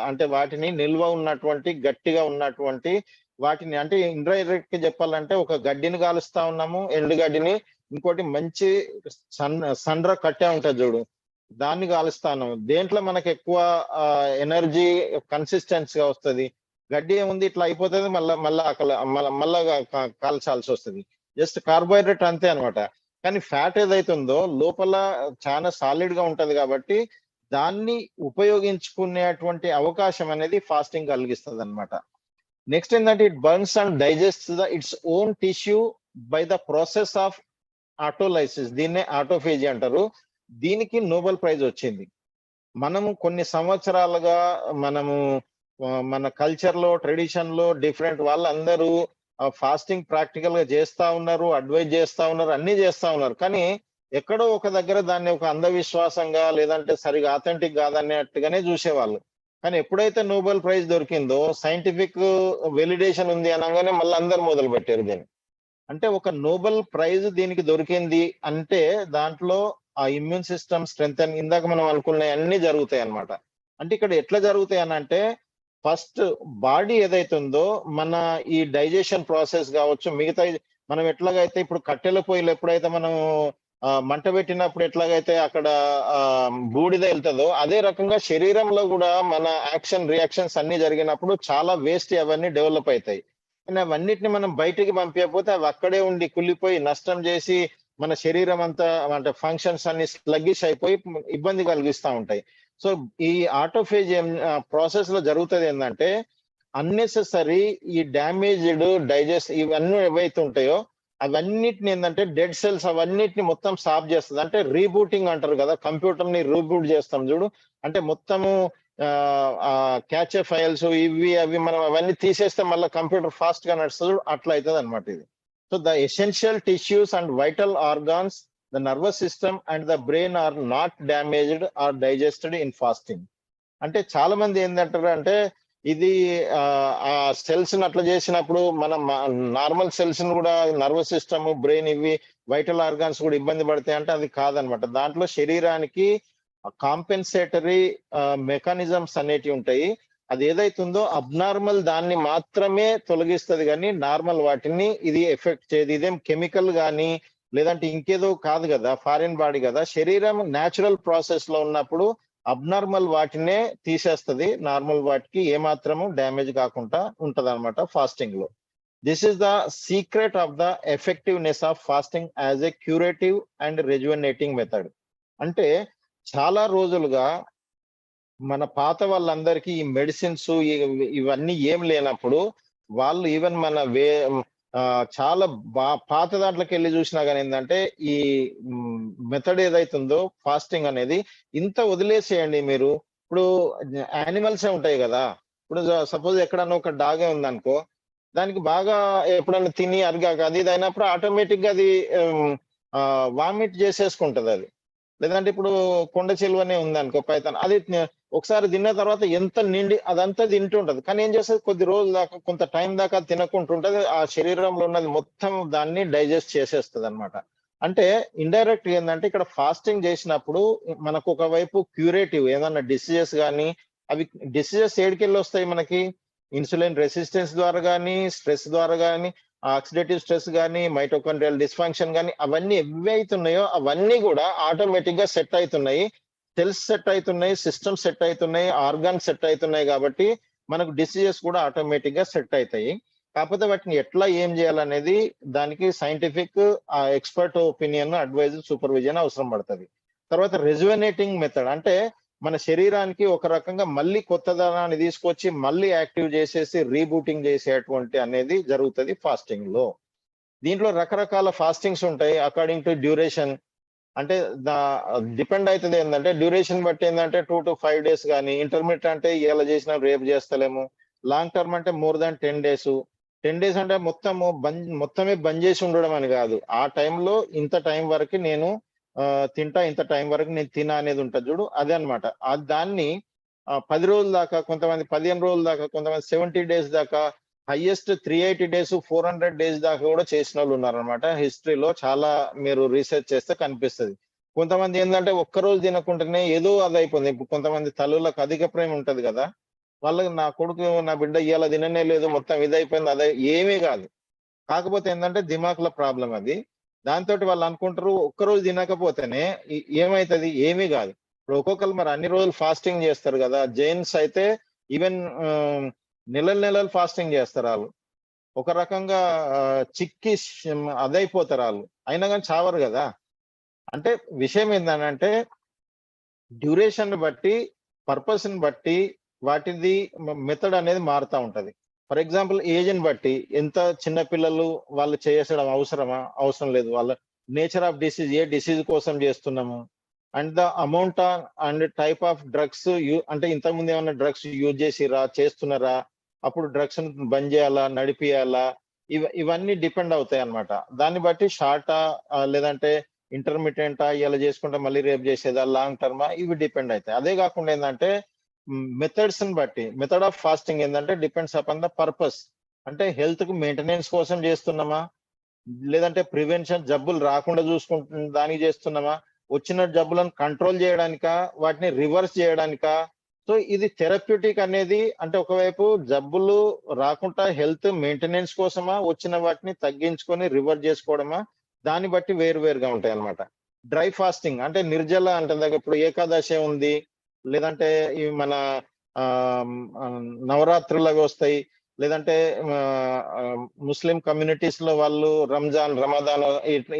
అంటే వాటిని నిల్వ ఉన్నటువంటి గట్టిగా ఉన్నటువంటి వాటిని, అంటే ఇండైరెక్ట్ చెప్పాలంటే ఒక గడ్డిని కాలుస్తా ఉన్నాము, ఎండు గడ్డిని, ఇంకోటి మంచి సండ్ర కట్టే ఉంటది చూడు, దాన్ని కాలుస్తాను. దేంట్లో మనకు ఎక్కువ ఎనర్జీ కన్సిస్టెన్సీ గా వస్తుంది? గడ్డి ఏముంది ఇట్లా అయిపోతుంది, మళ్ళా కాల్చాల్సి వస్తుంది. జస్ట్ కార్బోహైడ్రేట్ అంతే అనమాట. కానీ ఫ్యాట్ ఏదైతుందో లోపల చాలా సాలిడ్ గా ఉంటది కాబట్టి దాన్ని ఉపయోగించుకునేటువంటి అవకాశం అనేది ఫాస్టింగ్ కలిగిస్తుంది అనమాట. నెక్స్ట్ ఏంటంటే it burns and digest its own tissue by the process of ఆటోలైసిస్. దీన్నే ఆటోఫేజీ అంటారు. దీనికి నోబెల్ ప్రైజ్ వచ్చింది. మనము కొన్ని సంవత్సరాలుగా మనము మన కల్చర్ లో, ట్రెడిషన్ లో డిఫరెంట్ వాళ్ళందరూ ఫాస్టింగ్ ప్రాక్టికల్ గా చేస్తా ఉన్నారు, అడ్వైజ్ చేస్తా ఉన్నారు, అన్ని చేస్తా ఉన్నారు. కానీ ఎక్కడో ఒక దగ్గర దాన్ని ఒక అంధవిశ్వాసంగా, లేదంటే సరిగా ఆథెంటిక్ కాదన్నట్టుగానే చూసేవాళ్ళు. కానీ ఎప్పుడైతే నోబెల్ ప్రైజ్ దొరికిందో, సైంటిఫిక్ వెలిడేషన్ ఉంది అనగానే మళ్ళీ అందరు మొదలు పెట్టారు దీన్ని. అంటే ఒక నోబెల్ ప్రైజ్ దీనికి దొరికింది అంటే దాంట్లో ఆ ఇమ్యూన్ సిస్టమ్ స్ట్రెంగ్ అని ఇందాక మనం అనుకున్న అన్ని జరుగుతాయి అన్నమాట. అంటే ఇక్కడ ఎట్లా జరుగుతాయి అని అంటే ఫస్ట్ బాడీ ఏదైతుందో మన ఈ డైజెషన్ ప్రాసెస్ కావచ్చు, మిగతా మనం ఎట్లాగైతే ఇప్పుడు కట్టెల పొయ్యిలు ఎప్పుడైతే మనం మంట పెట్టినప్పుడు ఎట్లాగైతే అక్కడ బూడిద వెళ్తుందో, అదే రకంగా శరీరంలో కూడా మన యాక్షన్ రియాక్షన్స్ అన్ని జరిగినప్పుడు చాలా వేస్ట్ అవన్నీ డెవలప్ అవుతాయి. కానీ అవన్నిటిని మనం బయటికి పంపించకపోతే అవి అక్కడే ఉండి కుళ్ళిపోయి నష్టం చేసి మన శరీరం అంతా అంటే ఫంక్షన్స్ అన్ని స్లగ్గిష్ అయిపోయి ఇబ్బంది కలిగిస్తూ ఉంటాయి. సో ఈ ఆటోఫేజ్ ప్రాసెస్ లో జరుగుతుంది ఏంటంటే అన్నెసెసరీ ఈ డ్యామేజ్డ్ డైజెస్ట్ ఇవన్నీ ఏవైతే ఉంటాయో అవన్నిటిని ఏంటంటే డెడ్ సెల్స్ అవన్నిటిని మొత్తం సాఫ్ చేస్తుంది. అంటే రీబూటింగ్ అంటారు కదా, కంప్యూటర్ ని రీబూట్ చేస్తాం చూడు, అంటే మొత్తము క్యాచ్ ఫైల్స్ ఇవి అవి మనం అవన్నీ తీసేస్తే మళ్ళీ కంప్యూటర్ ఫాస్ట్ గా నడుస్తుంది, అట్లా అవుతుంది అనమాట ఇది. So the essential tissues and vital organs, the nervous system and the brain are not damaged or digested in fasting. అంటే చాలా మంది ఏంటంటారు అంటే ఇది ఆ సెల్స్ ని అట్లా చేసినప్పుడు మనం నార్మల్ సెల్స్ ని కూడా నర్వస్ సిస్టమ్, బ్రెయిన్, ఇవి వైటల్ ఆర్గాన్స్ కూడా ఇబ్బంది పడతాయి అంటే అది కాదనమాట. దాంట్లో శరీరానికి కాంపెన్సేటరీ మెకానిజమ్స్ అనేటివి ఉంటాయి. అది ఏదైతుందో అబ్నార్మల్ దాన్ని మాత్రమే తొలగిస్తుంది, కానీ నార్మల్ వాటిని ఇది ఎఫెక్ట్ చేయదు. ఇదేం కెమికల్ కానీ లేదంటే ఇంకేదో కాదు కదా, ఫారిన్ బాడీ కదా. శరీరం న్యాచురల్ ప్రాసెస్ లో ఉన్నప్పుడు అబ్నార్మల్ వాటినే తీసేస్తుంది, నార్మల్ వాటికి ఏమాత్రము డ్యామేజ్ కాకుండా ఉంటది అనమాట ఫాస్టింగ్ లో. This is the secret of the effectiveness of fasting as a curative and rejuvenating method. అంటే చాలా రోజులుగా మన పాత వాళ్ళందరికీ ఈ మెడిసిన్స్ ఇవన్నీ ఏం లేనప్పుడు వాళ్ళు ఈవెన్ మన చాలా పాత దాంట్లోకి వెళ్ళి చూసినా కానీ ఏంటంటే ఈ మెథడ్ ఏదైతుందో ఫాస్టింగ్ అనేది ఇంత వదిలేసేయండి మీరు. ఇప్పుడు యానిమల్సే ఉంటాయి కదా, ఇప్పుడు సపోజ్ ఎక్కడన్నా ఒక డాగే ఉందనుకో, దానికి బాగా ఎప్పుడన్నా తిని అరిగాక అది ఇది అయినప్పుడు ఆటోమేటిక్ గా అది వామిట్ చేసేసుకుంటది అది. లేదంటే ఇప్పుడు కొండ చిలువనే ఉందనుకో, పైతాన్, అది ఒకసారి తిన్న తర్వాత ఎంత నిండి అదంతా తింటుంటది. కానీ ఏం చేస్తది, కొద్ది రోజుల దాకా కొంత టైం దాకా తినకుంటుంటది. ఆ శరీరంలో ఉన్నది మొత్తం దాన్ని డైజెస్ట్ చేసేస్తదన్నమాట. అంటే ఇండైరెక్ట్ ఏందంటే ఇక్కడ ఫాస్టింగ్ చేసినప్పుడు మనకు ఒకవైపు క్యూరేటివ్ ఏదన్నా డిసీజెస్ గాని, అవి డిసీజెస్ ఏడికెళ్ళొస్తాయి మనకి? ఇన్సులిన్ రెసిస్టెన్స్ ద్వారా గాని, స్ట్రెస్ ద్వారా గాని, ఆక్సిడేటివ్ స్ట్రెస్ గాని, మైటోకాండ్రియల్ డిస్‌ఫంక్షన్ గాని, అవన్నీ ఏవైతున్నాయో అవన్నీ గూడా ఆటోమేటిక్‌గా సెట్ అయితున్నాయి. సెల్స్ సెట్ అయితున్నాయి, సిస్టమ్స్ సెట్ అయితున్నాయి, ఆర్గాన్స్ సెట్ అయితున్నాయి గాబట్టి, మనకు డిసీజెస్ కూడా ఆటోమేటిక్‌గా సెట్ అయితాయి. కాకపోతే వాటిని ఎట్లా ఏం జేయాలనేది దానికి scientific expert opinion, advice, supervision అవసరం పడతది. తర్వాత రెజువనేటింగ్ మెథడ్ అంటే మన శరీరానికి ఒక రకంగా మళ్ళీ కొత్తదనాన్ని తీసుకొచ్చి మళ్ళీ యాక్టివ్ చేసేసి రీబూటింగ్ చేసేటువంటి అనేది జరుగుతది ఫాస్టింగ్‌లో. దీంట్లో రకరకాల ఫాస్టింగ్స్ ఉంటాయి అకార్డింగ్ టు డ్యూరేషన్. అంటే దా డిపెండ్ అయితది ఏందంటే డ్యూరేషన్ బట్టి ఏందంటే 2-5 డేస్ గాని, ఇంటర్మిటెంట్ అంటే ఇయాల చేసినా రేపు చేస్తలేము. లాంగ్ టర్మ్ అంటే మోర్ దాన్ 10 డేసు. 10 డేస్ అంటే మొత్తమే బంద్ చేసి ఉండడం అని గాదు. ఆ టైంలో ఇంత టైం వరకి నేను తింటా, ఇంత టైం వరకు నేను తినా అనేది ఉంటది చూడు అదే అన్నమాట. దాన్ని 10 రోజుల దాకా, కొంతమంది 15 రోజుల దాకా, కొంతమంది 70 డేస్ దాకా, హైయెస్ట్ 380 డేస్, 400 డేస్ దాకా కూడా చేసినోళ్ళు ఉన్నారన్నమాట. హిస్టరీలో చాలా మీరు రీసెర్చ్ చేస్తే కనిపిస్తది. కొంతమంది ఏందంటే ఒక్కరోజు తినకుండానే ఏదో అదయిపోయింది. ఇప్పుడు కొంతమంది తల్లులకు అధిక ప్రేమ ఉంటది గదా! వాళ్ళకి నా కొడుకు, నా బిడ్డ ఇయాల తిననే లేదు, మొత్తం ఇదయిపోయింది, ఏమీ గాదు. కాకపోతే ఏందంటే దిమాక్‌లో ప్రాబ్లమ్ అది. దాంతోటి వాళ్ళు అనుకుంటారు ఒక్కరోజు తినకపోతేనే ఏమైతది? ఏమీ గాదు. ఇప్పుడు ఒక్కొక్కళ్ళు మరి అన్ని రోజులు ఫాస్టింగ్ చేస్తారు గదా! జైన్స్ అయితే ఈవెన్ నెలలు నెలలు ఫాస్టింగ్ చేస్తారాళ్ళు. ఒక రకంగా చిక్కి అదైపోతారాళ్ళు. అయినా గాని చావరు గదా! అంటే విషయం ఏందనంటే డ్యూరేషన్‌ని బట్టి, పర్పస్‌ని బట్టి వాటిది మెథడ్ అనేది మారుతా ఉంటది. ఫర్ ఎగ్జాంపుల్ ఏజ్‌ని బట్టి ఎంత చిన్న పిల్లలు వాళ్ళు చేసడం అవసరమా? అవసరం లేదు. వాళ్ళ nature of disease A disease కోసం చేస్తున్నాము? And the amount and type of drugs అంటే ఇంతకుముందు ఏమన్నా డ్రగ్స్ యూజ్ చేసిర్రా? చేస్తున్నారా? అప్పుడు డ్రగ్స్‌ని బంద్ చేయాలా? నడిపియాలా? ఇవన్నీ డిపెండ్ అవుతాయన్నమాట. దాన్ని బట్టి షార్టా లేదంటే ఇంటర్మిటెంటా, ఇయాల చేసుకుంటే మళ్ళీ రేపు చేసేదా, లాంగ్ టర్మా, ఇవి డిపెండ్ అయితాయి. అదే కాకుండా ఏందంటే మెథడ్స్‌ని బట్టి మెథడ్ ఆఫ్ ఫాస్టింగ్ ఏందంటే డిపెండ్స్ అపాన్ ద పర్పస్. అంటే హెల్త్‌కి మెయింటెనెన్స్ కోసం చేస్తున్నామా? లేదంటే ప్రివెన్షన్ జబ్బులు రాకుండా దానికి చేస్తున్నామా? వచ్చిన జబ్బులను కంట్రోల్ చేయడానికా? వాటిని రివర్స్ చేయడానికా? సో, ఇది థెరప్యూటిక్ అనేది అంటే ఒకవైపు జబ్బులు రాకుండా హెల్త్ మెయింటెనెన్స్ కోసమా? వచ్చిన వాటిని తగ్గించుకొని రివర్స్ చేసుకోవడమా? దాన్ని బట్టి వేరు వేరుగా ఉంటాయన్నమాట. డ్రై ఫాస్టింగ్ అంటే నిర్జల అంటే ఇప్పుడు ఏకాదశి ఉంది. లేదంటే ఈ మన నవరాత్రులవి వస్తాయి. లేదంటే ముస్లిం కమ్యూనిటీస్‌లో వాళ్ళు రంజాన్, రమదాన్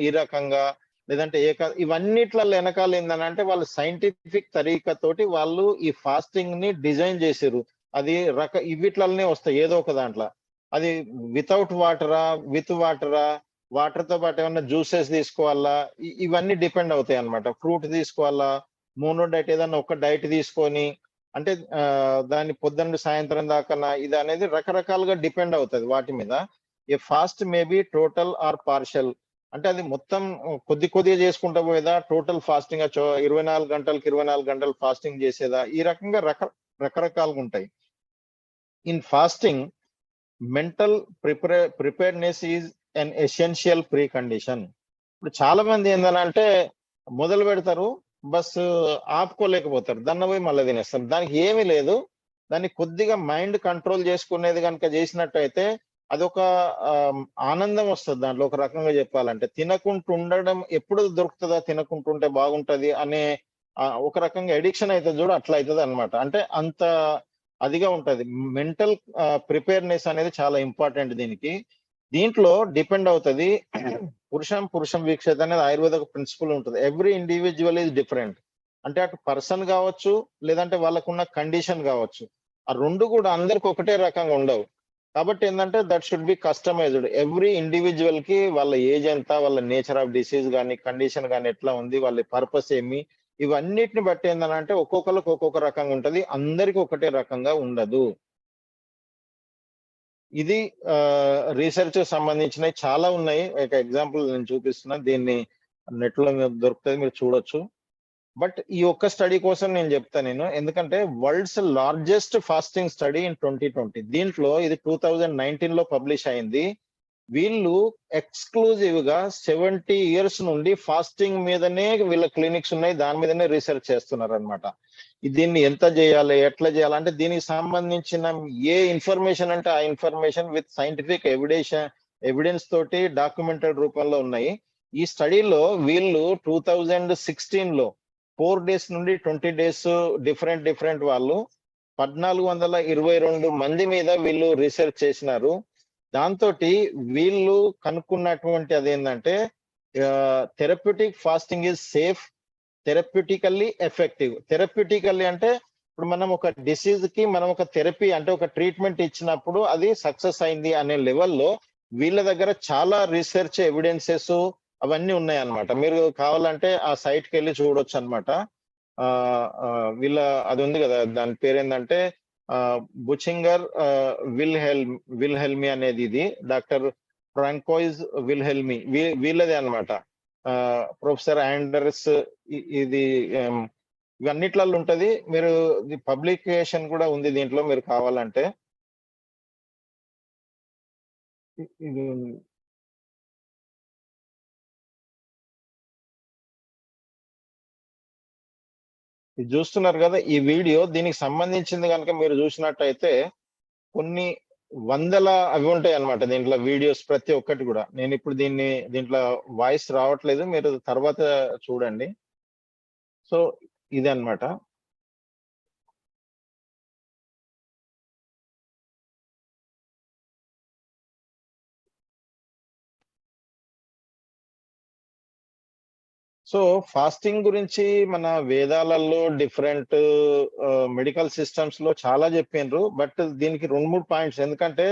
ఈ రకంగా, లేదంటే ఇవన్నిట్లల్లో ఎనకాల ఏందనంటే వాళ్ళు సైంటిఫిక్ తరీకా తోటి వాళ్ళు ఈ ఫాస్టింగ్‌ని డిజైన్ చేసిర్రు. అది ఇవిట్లల్నే వస్తాయి ఏదో ఒక దాంట్ల. అది వితౌట్ వాటరా? విత్ వాటరా? వాటర్‌తో పాటు ఏమన్నా జ్యూసెస్ తీసుకోవాలా? ఇవన్నీ డిపెండ్ అవుతాయన్నమాట. ఫ్రూట్ తీసుకోవాలా? మోనో డైట్ ఏదన్నా ఒక డైట్ తీసుకొని అంటే దాన్ని పొద్దున్న సాయంత్రం దాకానా ఇదనేది రకరకాలుగా డిపెండ్ అవుతది వాటి మీద. A fast may be total or partial. అంటే అది మొత్తం కొద్ది కొద్దిగా చేసుకుంటా పోయేదా? టోటల్ ఫాస్టింగ్ 24 గంటలకి 24 గంటలు ఫాస్టింగ్ చేసేదా? ఈ రకంగా రకరకాలుగుంటాయి. In fasting mental preparedness is an essential precondition. ఇప్పుడు చాలా మంది ఏందనంటే మొదలు పెడతారు. ఆపుకోలేకపోతారు. దాన్ని పోయి మళ్ళా తినేస్తారు. దానికి ఏమీ లేదు. దాన్ని కొద్దిగా మైండ్ కంట్రోల్ చేసుకునేది గనుక చేసినట్టయితే అదొక ఆనందం వస్తది దాంట్లో ఒక రకంగా చెప్పాలంటే. తినకుంటుండడం ఎప్పుడు దొరుకుతదా? తినకుంటుంటే బాగుంటది అనే ఒక రకంగా అడిక్షన్ అయితది చూడు అట్లా అయితదన్నమాట. అంటే అంత అదిగా ఉంటది. మెంటల్ ప్రిపేర్‌నెస్ అనేది చాలా ఇంపార్టెంట్ దీనికి. దీంట్లో డిపెండ్ అవుతది. పురుషం వీక్షతే అనేది ఆయుర్వేద ప్రిన్సిపల్ ఉంటది. Every individual is different. అంటే అటు పర్సన్ గావచ్చు, లేదంటే వాళ్ళకున్న కండిషన్ గావచ్చు. ఆ 2 కూడా అందరికి ఒకటే రకంగా ఉండవు. కాబట్టి ఏందంటే that should be customized. Every ఇండివిడ్యువల్‌కి వాళ్ళ ఏజ్ ఎంత, వాళ్ళ నేచర్ ఆఫ్ డిసీజ్ గాని, కండిషన్ గాని ఎట్లా ఉంది, వాళ్ళ పర్పస్ ఏమి, ఇవన్నిటిని బట్టి ఏందనంటే ఒక్కొక్కళ్ళకి ఒక్కొక్క రకంగా ఉంటది. అందరికి ఒకటే రకంగా ఉండదు. ఇది రీసెర్చ్ సంబంధించినయి చాలా ఉన్నాయి. ఒక ఎగ్జాంపుల్ నేను చూపిస్తున్నా. దీన్ని నెట్‌లో దొరుకుతది. మీరు చూడొచ్చు. బట్ ఈ ఒక్క స్టడీ కోసం నేను చెప్తాను నేను, ఎందుకంటే world's largest fasting study in 2020, దీంట్లో ఇది 2019 లో పబ్లిష్ అయింది. వీళ్ళు ఎక్స్క్లూజివ్ గా 70 years నుండి ఫాస్టింగ్ మీదనే వీళ్ళ క్లినిక్స్ ఉన్నాయి, దాని మీదనే రీసెర్చ్ చేస్తున్నారు అనమాట. దీన్ని ఎంత చేయాలి, ఎట్లా చేయాలి అంటే దీనికి సంబంధించిన ఏ ఇన్ఫర్మేషన్ అంటే ఆ ఇన్ఫర్మేషన్ విత్ సైంటిఫిక్ ఎవిడెన్స్ తోటి డాక్యుమెంటెడ్ రూపంలో ఉన్నాయి. ఈ స్టడీలో వీళ్ళు 2016 లో 4 days నుండి 20 days డిఫరెంట్ వాళ్ళు 1422 మంది మీద వీళ్ళు రీసెర్చ్ చేసినారు. దాంతో వీళ్ళు కనుక్కున్నటువంటి అదేంటంటే therapeutic fasting is safe, therapeutically effective. Therapeutically అంటే ఇప్పుడు మనం ఒక డిసీజ్ కి మనం ఒక థెరపీ అంటే ఒక ట్రీట్మెంట్ ఇచ్చినప్పుడు అది సక్సెస్ అయింది అనే లెవెల్లో వీళ్ళ దగ్గర చాలా రీసెర్చ్ ఎవిడెన్సెస్ అవన్నీ ఉన్నాయి అన్నమాట. మీరు కావాలంటే ఆ సైట్ కి వెళ్ళి చూడొచ్చు అనమాట. వీళ్ళ అది ఉంది కదా, దాని పేరు ఏంటంటే బుచింగర్ విల్హెల్మి అనేది, ఇది డాక్టర్ ఫ్రాంకోయిజ్ విల్హెల్మి వీళ్ళదే అనమాట. ప్రొఫెసర్ ఆండర్స్ ఇది ఇవన్నిట్లలో ఉంటది. మీరు పబ్లికేషన్ కూడా ఉంది దీంట్లో, మీరు కావాలంటే. ఇది చూస్తున్నారు కదా ఈ వీడియో, దీనికి సంబంధించింది కనుక మీరు చూసినట్టయితే కొన్ని వందల అవి ఉంటాయి అన్నమాట దీంట్లో వీడియోస్, ప్రతి ఒక్కటి కూడా. నేను ఇప్పుడు దీంట్లో వాయిస్ రావట్లేదు, మీరు తర్వాత చూడండి. సో ఇది అన్నమాట. సో ఫాస్టింగ్ గురించి మన వేదాలలో డిఫరెంట్ మెడికల్ సిస్టమ్స్ లో చాలా చెప్పిండ్రు. బట్ దీనికి 2-3 పాయింట్స్, ఎందుకంటే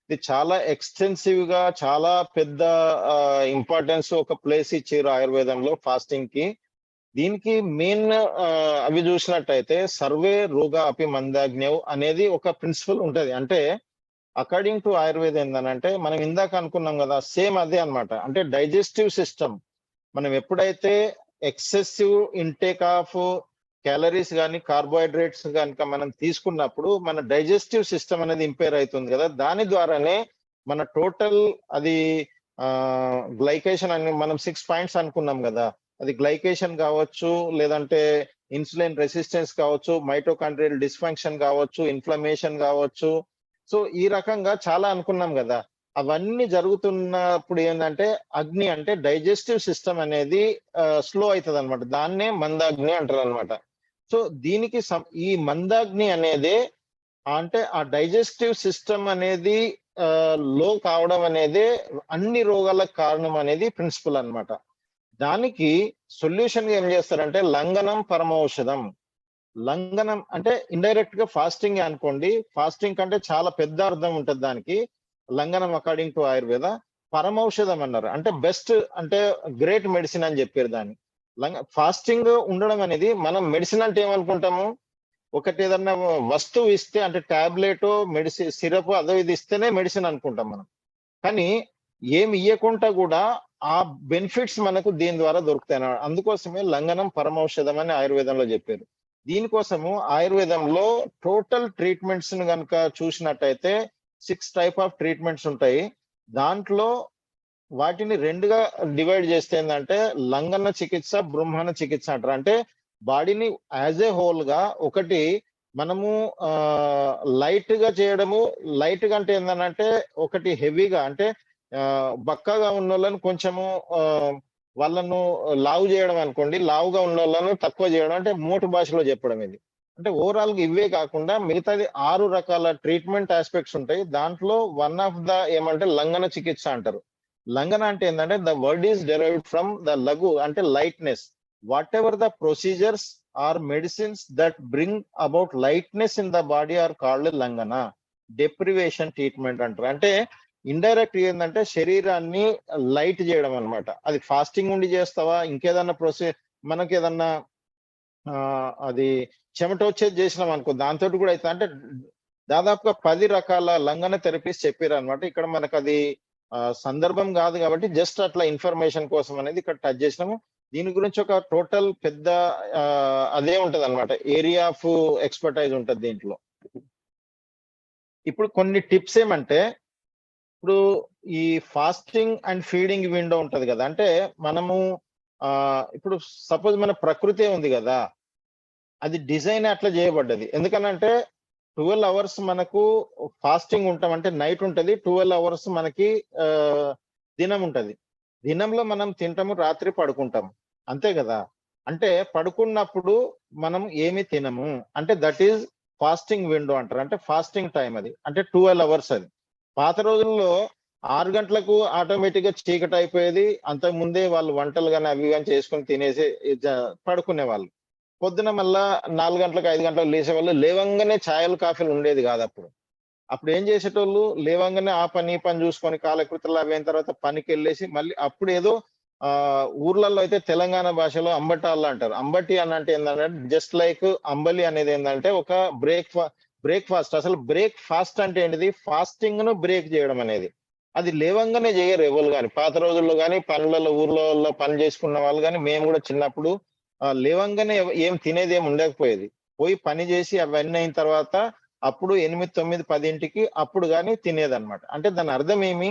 ఇది చాలా ఎక్స్టెన్సివ్ గా చాలా పెద్ద ఇంపార్టెన్స్ ఒక ప్లేస్ ఇచ్చారు ఆయుర్వేదంలో ఫాస్టింగ్ కి. దీనికి మెయిన్ అవి చూసినట్టయితే సర్వే రోగ అపి మందాగ్న్యవ్ అనేది ఒక ప్రిన్సిపల్ ఉంటది. అంటే అకార్డింగ్ టు ఆయుర్వేదం ఏంటంటే మనం ఇందాక అనుకున్నాం కదా, సేమ్ అదే అన్నమాట. అంటే డైజెస్టివ్ సిస్టమ్ మనం ఎప్పుడైతే ఎక్సెసివ్ ఇంటేక్ ఆఫ్ క్యాలరీస్ కానీ కార్బోహైడ్రేట్స్ కనుక మనం తీసుకున్నప్పుడు మన డైజెస్టివ్ సిస్టమ్ అనేది ఇంపేర్ అవుతుంది కదా, దాని ద్వారానే మన టోటల్ అది గ్లైకేషన్ అని మనం 6 points అనుకున్నాం కదా, అది గ్లైకేషన్ కావచ్చు, లేదంటే ఇన్సులిన్ రెసిస్టెన్స్ కావచ్చు, మైటోకాండ్రియల్ డిస్ఫంక్షన్ కావచ్చు, ఇన్ఫ్లమేషన్ కావచ్చు. సో ఈ రకంగా చాలా అనుకున్నాం కదా. అవన్నీ జరుగుతున్నప్పుడు ఏంటంటే అగ్ని అంటే డైజెస్టివ్ సిస్టమ్ అనేది స్లో అవుతుంది అనమాట, దాన్నే మందాగ్ని అంటారు అనమాట. సో దీనికి ఈ మందాగ్ని అనేది అంటే ఆ డైజెస్టివ్ సిస్టమ్ అనేది లో కావడం అనేది అన్ని రోగాలకు కారణం అనేది ప్రిన్సిపల్ అన్నమాట. దానికి సొల్యూషన్ ఏం చేస్తారంటే లంఘనం పరమౌషధం. లంఘనం అంటే ఇండైరెక్ట్ గా ఫాస్టింగ్ అనుకోండి, ఫాస్టింగ్ కంటే చాలా పెద్ద అర్థం ఉంటుంది దానికి. లంఘనం అకార్డింగ్ టు ఆయుర్వేద పరమౌషధం అన్నారు, అంటే బెస్ట్ అంటే గ్రేట్ మెడిసిన్ అని చెప్పారు దాన్ని. ఫాస్టింగ్ ఉండడం అనేది మనం మెడిసిన్ అంటే ఏమనుకుంటాము, ఒకటి ఏదన్నా వస్తువు ఇస్తే అంటే టాబ్లెట్ మెడిసిన్ సిరప్ అదో ఇది ఇస్తేనే మెడిసిన్ అనుకుంటాం మనం. కానీ ఏమి ఇయ్యకుండా కూడా ఆ బెనిఫిట్స్ మనకు దీని ద్వారా దొరుకుతాయి. అందుకోసమే లంఘనం పరమౌషధం అని ఆయుర్వేదంలో చెప్పారు. దీనికోసము ఆయుర్వేదంలో టోటల్ ట్రీట్మెంట్స్ ను కనుక చూసినట్టయితే 6 type ఆఫ్ ట్రీట్మెంట్స్ ఉంటాయి. దాంట్లో వాటిని 2గా డివైడ్ చేస్తే ఏంటంటే లంఘన చికిత్స, బృంహణ చికిత్స అంటారు. అంటే బాడీని యాజ్ ఏ హోల్ గా ఒకటి మనము లైట్ గా చేయడము. లైట్ గా అంటే ఏంటంటే ఒకటి హెవీగా అంటే బక్కగా ఉన్న వాళ్ళని కొంచెము వాళ్ళను లావు చేయడం అనుకోండి, లావుగా ఉన్న వాళ్ళను తక్కువ చేయడం, అంటే మోటు భాషలో చెప్పడం ఇది. అంటే ఓవరాల్ గా ఇవే కాకుండా మిగతాది 6 రకాల ట్రీట్మెంట్ ఆస్పెక్ట్స్ ఉంటాయి. దాంట్లో వన్ ఆఫ్ ద ఏమంటే లంఘన చికిత్స అంటారు. లంఘన అంటే ఏంటంటే the word is derived from the లఘు అంటే lightness. Whatever the procedures or medicines that bring about lightness in the body are called లంఘన. డెప్రివేషన్ ట్రీట్మెంట్ అంటారు. అంటే ఇండైరెక్ట్ ఏంటంటే శరీరాన్ని లైట్ చేయడం అనమాట. అది ఫాస్టింగ్ ఉండి చేస్తావా, ఇంకేదన్నా మనకి ఏదన్నా అది చెమట వచ్చేది చేసినాం అనుకో, దాంతో కూడా అయితే అంటే దాదాపుగా 10 రకాల లంఘన థెరపీస్ చెప్పారు అనమాట. ఇక్కడ మనకు అది సందర్భం కాదు కాబట్టి జస్ట్ అట్లా ఇన్ఫర్మేషన్ కోసం అనేది ఇక్కడ టచ్ చేసినాము. దీని గురించి ఒక టోటల్ పెద్ద అదే ఉంటది అనమాట, ఏరియా ఆఫ్ ఎక్స్పర్టైజ్ ఉంటది దీంట్లో. ఇప్పుడు కొన్ని టిప్స్ ఏమంటే, ఇప్పుడు ఈ ఫాస్టింగ్ అండ్ ఫీడింగ్ విండో ఉంటది కదా, అంటే మనము ఇప్పుడు సపోజ్ మన ప్రకృతి ఉంది కదా, అది డిజైన్ అట్లా చేయబడ్డది. ఎందుకనంటే 12 అవర్స్ మనకు ఫాస్టింగ్ ఉంటాం, అంటే నైట్ ఉంటది, 12 అవర్స్ మనకి దినం ఉంటది. దినంలో మనం తింటాము, రాత్రి పడుకుంటాం, అంతే కదా. అంటే పడుకున్నప్పుడు మనం ఏమి తినము, అంటే దట్ ఈజ్ ఫాస్టింగ్ విండో అంటారు, అంటే ఫాస్టింగ్ టైం అది, అంటే 12 అవర్స్ అది. పాత రోజుల్లో 6 గంటలకు ఆటోమేటిక్ గా చీకటి అయిపోయేది. అంతకు ముందే వాళ్ళు వంటలు కానీ అవి కానీ చేసుకొని తినేసి పడుకునే వాళ్ళు. పొద్దున మళ్ళా 4 గంటలకు 5 గంటలకు లేసేవాళ్ళు. లేవంగానే ఛాయలు కాఫీలు ఉండేది కాదు అప్పుడు. అప్పుడు ఏం చేసేటోళ్ళు, లేవంగానే ఆ పని ఈ పని చూసుకొని కాలకృతులు అవి అయిన తర్వాత పనికి వెళ్ళేసి మళ్ళీ అప్పుడు ఏదో ఊర్లలో అయితే తెలంగాణ భాషలో అంబటాళ్ళు అంటారు. అంబటి అని అంటే ఏంటంటే జస్ట్ లైక్ అంబలి అనేది ఏంటంటే ఒక బ్రేక్ఫాస్ట్. అసలు బ్రేక్ ఫాస్ట్ అంటే ఏంటిది, ఫాస్టింగ్ ను బ్రేక్ చేయడం అనేది. అది లేవంగానే చేయరు ఎవరు కానీ. పాత రోజుల్లో కానీ పనులలో ఊర్లలో పని చేసుకున్న వాళ్ళు కానీ, మేము కూడా చిన్నప్పుడు లేవంగానే ఏం తినేది ఏమి ఉండకపోయేది. పోయి పని చేసి అవన్నీ అయిన తర్వాత అప్పుడు 8, 9, 10ంటికి అప్పుడు కానీ తినేదన్నమాట. అంటే దాని అర్థం ఏమి,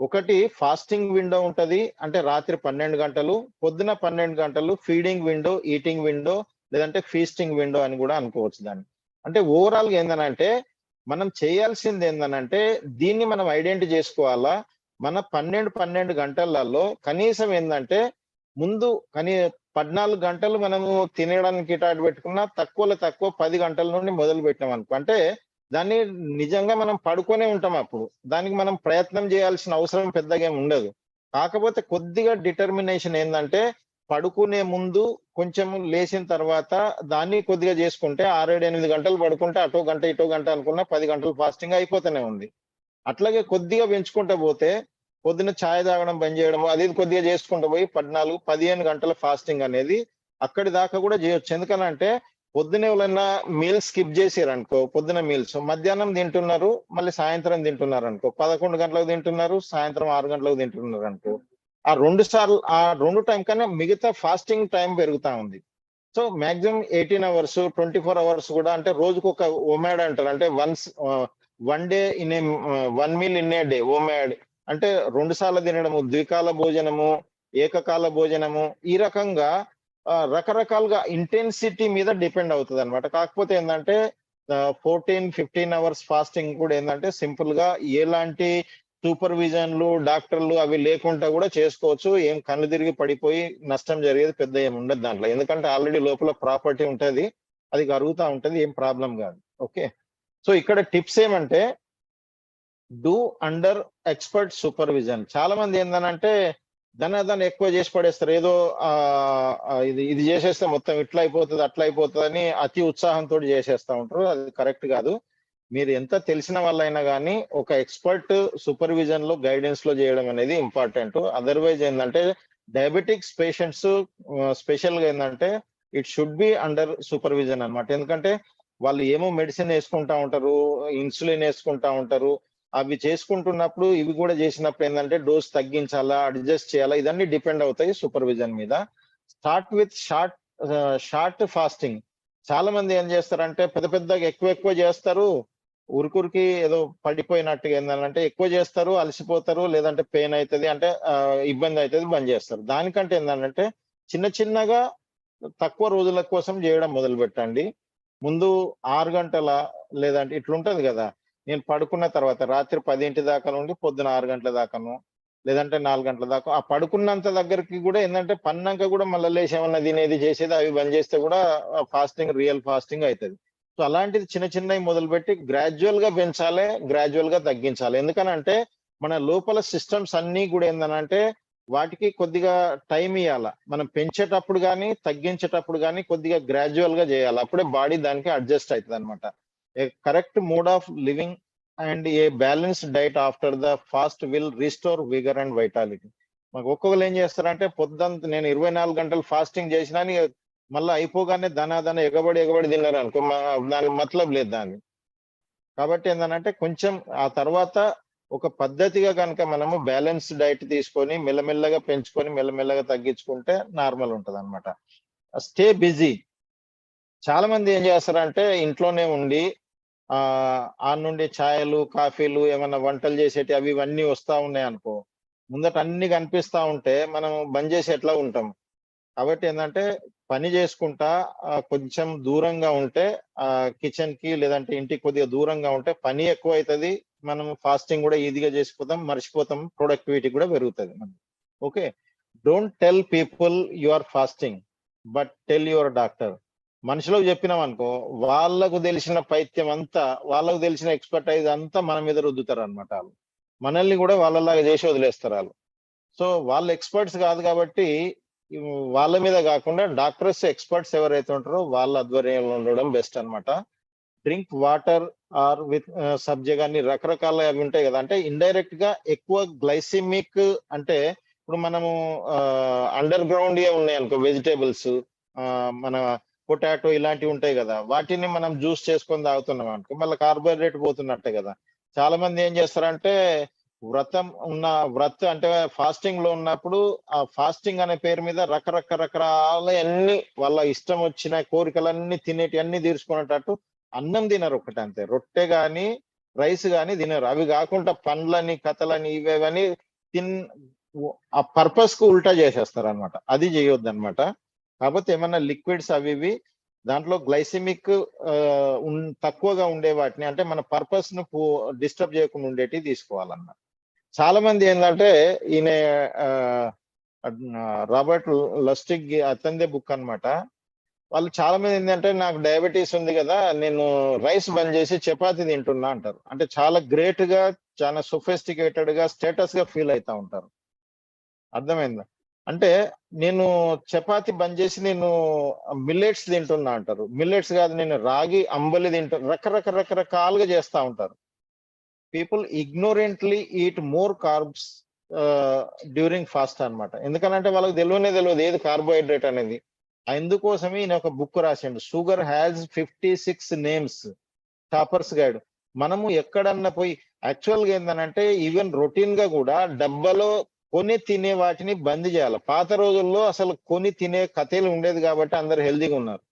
ఒకటి ఫాస్టింగ్ విండో ఉంటది, అంటే రాత్రి 12 గంటలు, పొద్దున 12 గంటలు ఫీడింగ్ విండో, ఈటింగ్ విండో, లేదంటే ఫీస్టింగ్ విండో అని కూడా అనుకోవచ్చు దాన్ని. అంటే ఓవరాల్ గా ఏందనంటే మనం చేయాల్సింది ఏందనంటే దీన్ని మనం ఐడెంటిఫై చేసుకోవాలా. మన 12 గంటలలో కనీసం ఏంటంటే ముందు 14 గంటలు మనము తినడానికి టార్గెట్ పెట్టుకున్నా తక్కువలో తక్కువ 10 గంటల నుండి మొదలు పెట్టినాం అనుకో, అంటే దాన్ని నిజంగా మనం పడుకొనే ఉంటాం అప్పుడు. దానికి మనం ప్రయత్నం చేయాల్సిన అవసరం పెద్దగా ఏమి ఉండదు. కాకపోతే కొద్దిగా డిటర్మినేషన్ ఏంటంటే పడుకునే ముందు కొంచెం లేచిన తర్వాత దాన్ని కొద్దిగా చేసుకుంటే 6, 7, 8 గంటలు పడుకుంటే అటో గంట ఇటో గంట అనుకున్నా 10 గంటలు ఫాస్టింగ్ అయిపోతూనే ఉంది. అట్లాగే కొద్దిగా పెంచుకుంటూ పోతే పొద్దున ఛాయ్ తాగడం బంద్ చేయడం అది కొద్దిగా చేసుకుంటూ పోయి 14, 15 గంటల ఫాస్టింగ్ అనేది అక్కడి దాకా కూడా చేయొచ్చు. ఎందుకనంటే పొద్దున ఎవరైనా మీల్స్ స్కిప్ చేసారనుకో, పొద్దున మీల్స్ మధ్యాహ్నం తింటున్నారు, మళ్ళీ సాయంత్రం తింటున్నారు అనుకో, 11 గంటలకు తింటున్నారు, సాయంత్రం 6 గంటలకు తింటున్నారు అనుకో, ఆ 2 సార్లు ఆ 2 టైం కన్నా మిగతా ఫాస్టింగ్ టైం పెరుగుతా ఉంది. సో మాక్సిమం 18 అవర్స్, 24 అవర్స్ కూడా, అంటే రోజుకు ఒక ఓమాడ్ అంటారు, అంటే one day in a 1 meal in a day OMAD, అంటే 2 సార్లు తినడము, ద్వికాల భోజనము, ఏకకాల భోజనము, ఈ రకంగా రకరకాలుగా ఇంటెన్సిటీ మీద డిపెండ్ అవుతుంది అనమాట. కాకపోతే ఏంటంటే 14, 15 అవర్స్ ఫాస్టింగ్ కూడా ఏంటంటే సింపుల్ గా ఎలాంటి సూపర్విజన్లు డాక్టర్లు అవి లేకుండా కూడా చేసుకోవచ్చు. ఏం కళ్ళు తిరిగి పడిపోయి నష్టం జరిగేది పెద్ద ఏమి ఉండదు దాంట్లో, ఎందుకంటే ఆల్రెడీ లోపల ప్రాపర్టీ ఉంటది, అది కరుగుతా ఉంటది, ఏం ప్రాబ్లం కాదు. ఓకే, సో ఇక్కడ టిప్స్ ఏమంటే డూ అండర్ ఎక్స్పర్ట్ సూపర్విజన్. చాలా మంది ఏందనంటే దాన్ని ఎక్కువ చేసి పడేస్తారు. ఏదో ఇది చేసేస్తే మొత్తం ఇట్లా అయిపోతుంది అట్లా అయిపోతుంది అని అతి ఉత్సాహంతో చేసేస్తా ఉంటారు. అది కరెక్ట్ కాదు. మీరు ఎంత తెలిసిన వాళ్ళైనా కానీ ఒక ఎక్స్పర్ట్ సూపర్విజన్ లో గైడెన్స్ లో చేయడం అనేది ఇంపార్టెంట్. అదర్వైజ్ ఏంటంటే డయాబెటిక్స్ పేషెంట్స్ స్పెషల్ గా ఏంటంటే it should be under supervision అన్నమాట. ఎందుకంటే వాళ్ళు ఏమో మెడిసిన్ వేసుకుంటా ఉంటారు, ఇన్సులిన్ వేసుకుంటా ఉంటారు, అవి చేసుకుంటున్నప్పుడు ఇవి కూడా చేసినప్పుడు ఏంటంటే డోస్ తగ్గించాలా, అడ్జస్ట్ చేయాలా, ఇదన్నీ డిపెండ్ అవుతాయి సూపర్విజన్ మీద. Start with short fasting. చాలా మంది ఏం చేస్తారంటే పెద్దగా ఎక్కువ చేస్తారు, ఉరికి ఏదో పడిపోయినట్టుగా ఏంటంటే ఎక్కువ చేస్తారు, అలసిపోతారు, లేదంటే పెయిన్ అవుతుంది, అంటే ఇబ్బంది అవుతుంది, బంద్ చేస్తారు. దానికంటే ఏంటంటే చిన్నగా తక్కువ రోజుల కోసం చేయడం మొదలు పెట్టండి. ముందు 6 గంటల, లేదంటే ఇట్లుంటది కదా, నేను పడుకున్న తర్వాత రాత్రి 10 దాకా నుండి పొద్దున 6 గంటల దాకాను, లేదంటే 4 గంటల దాకా ఆ పడుకున్నంత దగ్గరికి కూడా ఏంటంటే పన్నాక కూడా మళ్ళీ లేచి ఏమన్నా తినేది చేసేది అవి బంద్ చేస్తే కూడా ఫాస్టింగ్ రియల్ ఫాస్టింగ్ అవుతుంది. సో అలాంటిది చిన్నవి మొదలుపెట్టి గ్రాడ్యువల్ గా పెంచాలి, గ్రాడ్యువల్ గా తగ్గించాలి. ఎందుకనంటే మన లోపల సిస్టమ్స్ అన్ని కూడా ఏంటంటే వాటికి కొద్దిగా టైం ఇవ్వాల. మనం పెంచేటప్పుడు కానీ తగ్గించేటప్పుడు కానీ కొద్దిగా గ్రాడ్యువల్ గా చేయాలి, అప్పుడే బాడీ దానికి అడ్జస్ట్ అవుతుంది అనమాట. A correct mode of living and a balanced diet after the fast will restore vigour and vitality. మాకు ఒక్కొక్కరు ఏం చేస్తారంటే పొద్దుంత నేను 24 గంటలు ఫాస్టింగ్ చేసినా మళ్ళీ అయిపోగానే దన ఎగబడి తిన్నారు అనుకో, దానికి మతలబ్ లేదు దాన్ని. కాబట్టి ఏంటంటే కొంచెం ఆ తర్వాత ఒక పద్ధతిగా కనుక మనము బ్యాలెన్స్ డైట్ తీసుకొని మెల్లమెల్లగా పెంచుకొని మెల్లమెల్లగా తగ్గించుకుంటే నార్మల్ ఉంటది అనమాట. Stay busy. చాలా మంది ఏం చేస్తారంటే ఇంట్లోనే ఉండి ఆ నుండి ఛాయలు, కాఫీలు ఏమన్నా వంటలు చేసేటి అవి ఇవన్నీ వస్తా ఉన్నాయి అనుకో, ముందట అన్ని కనిపిస్తా ఉంటే మనం బంద్ చేసి ఎట్లా ఉంటాం. కాబట్టి ఏంటంటే పని చేసుకుంటా కొంచెం దూరంగా ఉంటే కిచెన్ కి లేదంటే ఇంటికి కొద్దిగా దూరంగా ఉంటే పని ఎక్కువ అవుతుంది. మనం ఫాస్టింగ్ కూడా ఈజీగా చేసిపోతాం, మర్చిపోతాం, ప్రొడక్టివిటీ కూడా పెరుగుతుంది. Okay, don't tell people you are fasting, but tell your doctor. మనుషులకు చెప్పినాం అనుకో, వాళ్ళకు తెలిసిన పైత్యం అంతా, వాళ్ళకు తెలిసిన ఎక్స్పర్టైజ్ అంతా మన మీద రుద్దుతారు అనమాట. వాళ్ళు మనల్ని కూడా వాళ్ళలాగా చేసి వదిలేస్తారు వాళ్ళు. సో వాళ్ళు ఎక్స్పర్ట్స్ కాదు కాబట్టి వాళ్ళ మీద కాకుండా డాక్టర్స్ ఎక్స్పర్ట్స్ ఎవరైతే ఉంటారో వాళ్ళ ఆధ్వర్యంలో ఉండడం బెస్ట్ అన్నమాట. Drink water or with subject అన్ని రకరకాల అవి ఉంటాయి కదా. అంటే ఇండైరెక్ట్ గా ఎక్కువ గ్లైసిమిక్ అంటే ఇప్పుడు మనము అండర్ గ్రౌండ్ ఏ ఉన్నాయి అనుకో, వెజిటేబుల్స్, మన పొటాటో ఇలాంటివి ఉంటాయి కదా, వాటిని మనం జ్యూస్ చేసుకొని తాగుతున్నాం అనుకో, మళ్ళీ కార్బోహైడ్రేట్ పోతున్నట్టే కదా. చాలా మంది ఏం చేస్తారంటే వ్రత్ అంటే ఫాస్టింగ్ లో ఉన్నప్పుడు ఆ ఫాస్టింగ్ అనే పేరు మీద రకరకాల అన్ని వాళ్ళ ఇష్టం వచ్చిన కోరికలన్నీ తినేటి అన్ని తీర్చుకునేటట్టు అన్నం తినరు ఒకటి అంతే, రొట్టె గాని రైస్ గాని తినరు. అవి కాకుండా పండ్లని కథలని ఇవేవని ఆ పర్పస్ కు ఉల్టా చేసేస్తారు అనమాట. అది చేయొద్దు అనమాట. కాకపోతే ఏమన్నా లిక్విడ్స్ అవి ఇవి దాంట్లో గ్లైసిమిక్ తక్కువగా ఉండే వాటిని, అంటే మన పర్పస్ ను డిస్టర్బ్ చేయకుండా ఉండేటివి తీసుకోవాలన్నమాట. చాలా మంది ఏంటంటే ఈయన రాబర్ట్ లస్టిగ్ అతందే బుక్ అన్నమాట. వాళ్ళు చాలా మంది ఏంటంటే నాకు డయాబెటీస్ ఉంది కదా, నేను రైస్ బంద్ చేసి చపాతీ తింటున్నా అంటారు. అంటే చాలా గ్రేట్ గా, చాలా సొఫిస్టికేటెడ్ గా, స్టేటస్ గా ఫీల్ అవుతా ఉంటారు. అర్థమైందా? అంటే నేను చపాతి బంద్ చేసి నేను మిల్లెట్స్ తింటున్నా అంటారు. మిల్లెట్స్ కాదు, నేను రాగి అంబలి తింటున్నా. రకరకాలుగా చేస్తా ఉంటారు. People ignorantly eat more carbs during fast అన్నమాట. ఎందుకనంటే వాళ్ళకి తెలియదు ఏది కార్బోహైడ్రేట్ అనేది. అందుకోసమే ఈయన ఒక బుక్ రాసిండు, sugar has 56 names, toppers guide. మనము ఎక్కడన్నా పోయి యాక్చువల్ గా ఏంటంటే ఈవెన్ రొటీన్ గా కూడా డబ్బాలో కొని తినే వాటిని బంద్ చేయాలి. పాత రోజుల్లో అసలు కొని తినే కథలు ఉండేది కాబట్టి అందరు హెల్దీగా ఉన్నారు.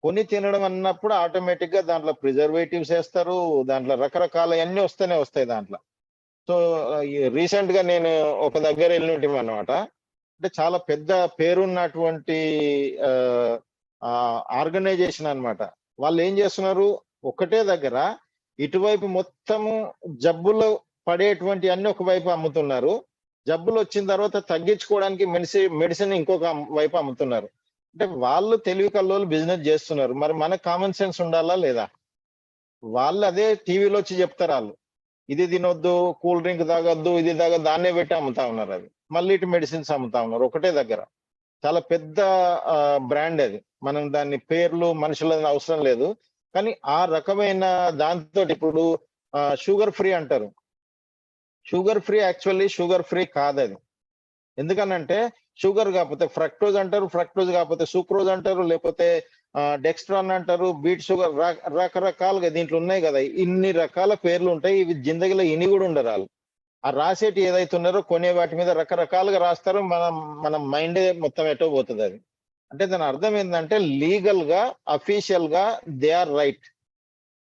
కొని తినడం అన్నప్పుడు ఆటోమేటిక్ గా దాంట్లో ప్రిజర్వేటివ్స్ వేస్తారు, దాంట్లో రకరకాల అన్ని వస్తాయి దాంట్లో. సో రీసెంట్ గా నేను ఒక దగ్గర వెళ్ళి ఉంటాం అనమాట. అంటే చాలా పెద్ద పేరున్నటువంటి ఆర్గనైజేషన్ అన్నమాట. వాళ్ళు ఏం చేస్తున్నారు, ఒకటే దగ్గర ఇటువైపు మొత్తము జబ్బులు పడేటువంటి అన్ని ఒకవైపు అమ్ముతున్నారు, జబ్బులు వచ్చిన తర్వాత తగ్గించుకోవడానికి మెడిసిన్ ఇంకొక వైపు అమ్ముతున్నారు. అంటే వాళ్ళు తెలివి కల్లోలు బిజినెస్ చేస్తున్నారు. మరి మనకు కామన్ సెన్స్ ఉండాలా లేదా? వాళ్ళు అదే టీవీలో వచ్చి చెప్తారు, వాళ్ళు ఇది తినొద్దు, కూల్ డ్రింక్ తాగొద్దు, ఇది తాగొద్దు, దాన్నే పెట్టి అమ్ముతా ఉన్నారు. అది మళ్ళీ ఇటు మెడిసిన్స్ అమ్ముతా ఉన్నారు ఒకటే దగ్గర. చాలా పెద్ద బ్రాండ్ అది. మనం దాన్ని పేర్లు మనుషులని అవసరం లేదు. కానీ ఆ రకమైన దాంతో ఇప్పుడు షుగర్ ఫ్రీ అంటారు. Sugar free actually sugar free కాదది. ఎందుకనంటే షుగర్ కాకపోతే ఫ్రక్టోజ్ అంటారు, ఫ్రక్టోజ్ కాకపోతే సూక్రోజ్ అంటారు, లేకపోతే డెక్స్ట్రాన్ అంటారు, బీట్ షుగర్, రకరకాలుగా దీంట్లో ఉన్నాయి కదా. ఇన్ని రకాల పేర్లు ఉంటాయి. ఇవి జిందగీలో ఇని కూడా ఉండరాలు. ఆ రాసేటి ఏదైతే ఉన్నారో కొనే వాటి మీద రకరకాలుగా రాస్తారు. మన మైండే మొత్తం ఎటో పోతుంది అది. అంటే దాని అర్థం ఏంటంటే లీగల్ గా, అఫీషియల్ గా దే ఆర్ రైట్.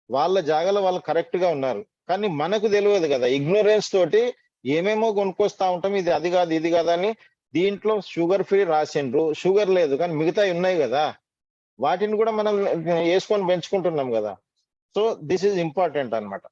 వాళ్ళ జాగాలో వాళ్ళు కరెక్ట్ గా ఉన్నారు. కానీ మనకు తెలియదు కదా, ఇగ్నోరెన్స్ తోటి ఏమేమో కొనుక్కొస్తా ఉంటాం. ఇది అది కాదు, ఇది కాదని. దీంట్లో షుగర్ ఫ్రీ రాసిండ్రు, షుగర్ లేదు కానీ మిగతా ఉన్నాయి కదా, వాటిని కూడా మనం వేసుకొని పెంచుకుంటున్నాం కదా. సో దిస్ ఈజ్ ఇంపార్టెంట్ అన్నమాట.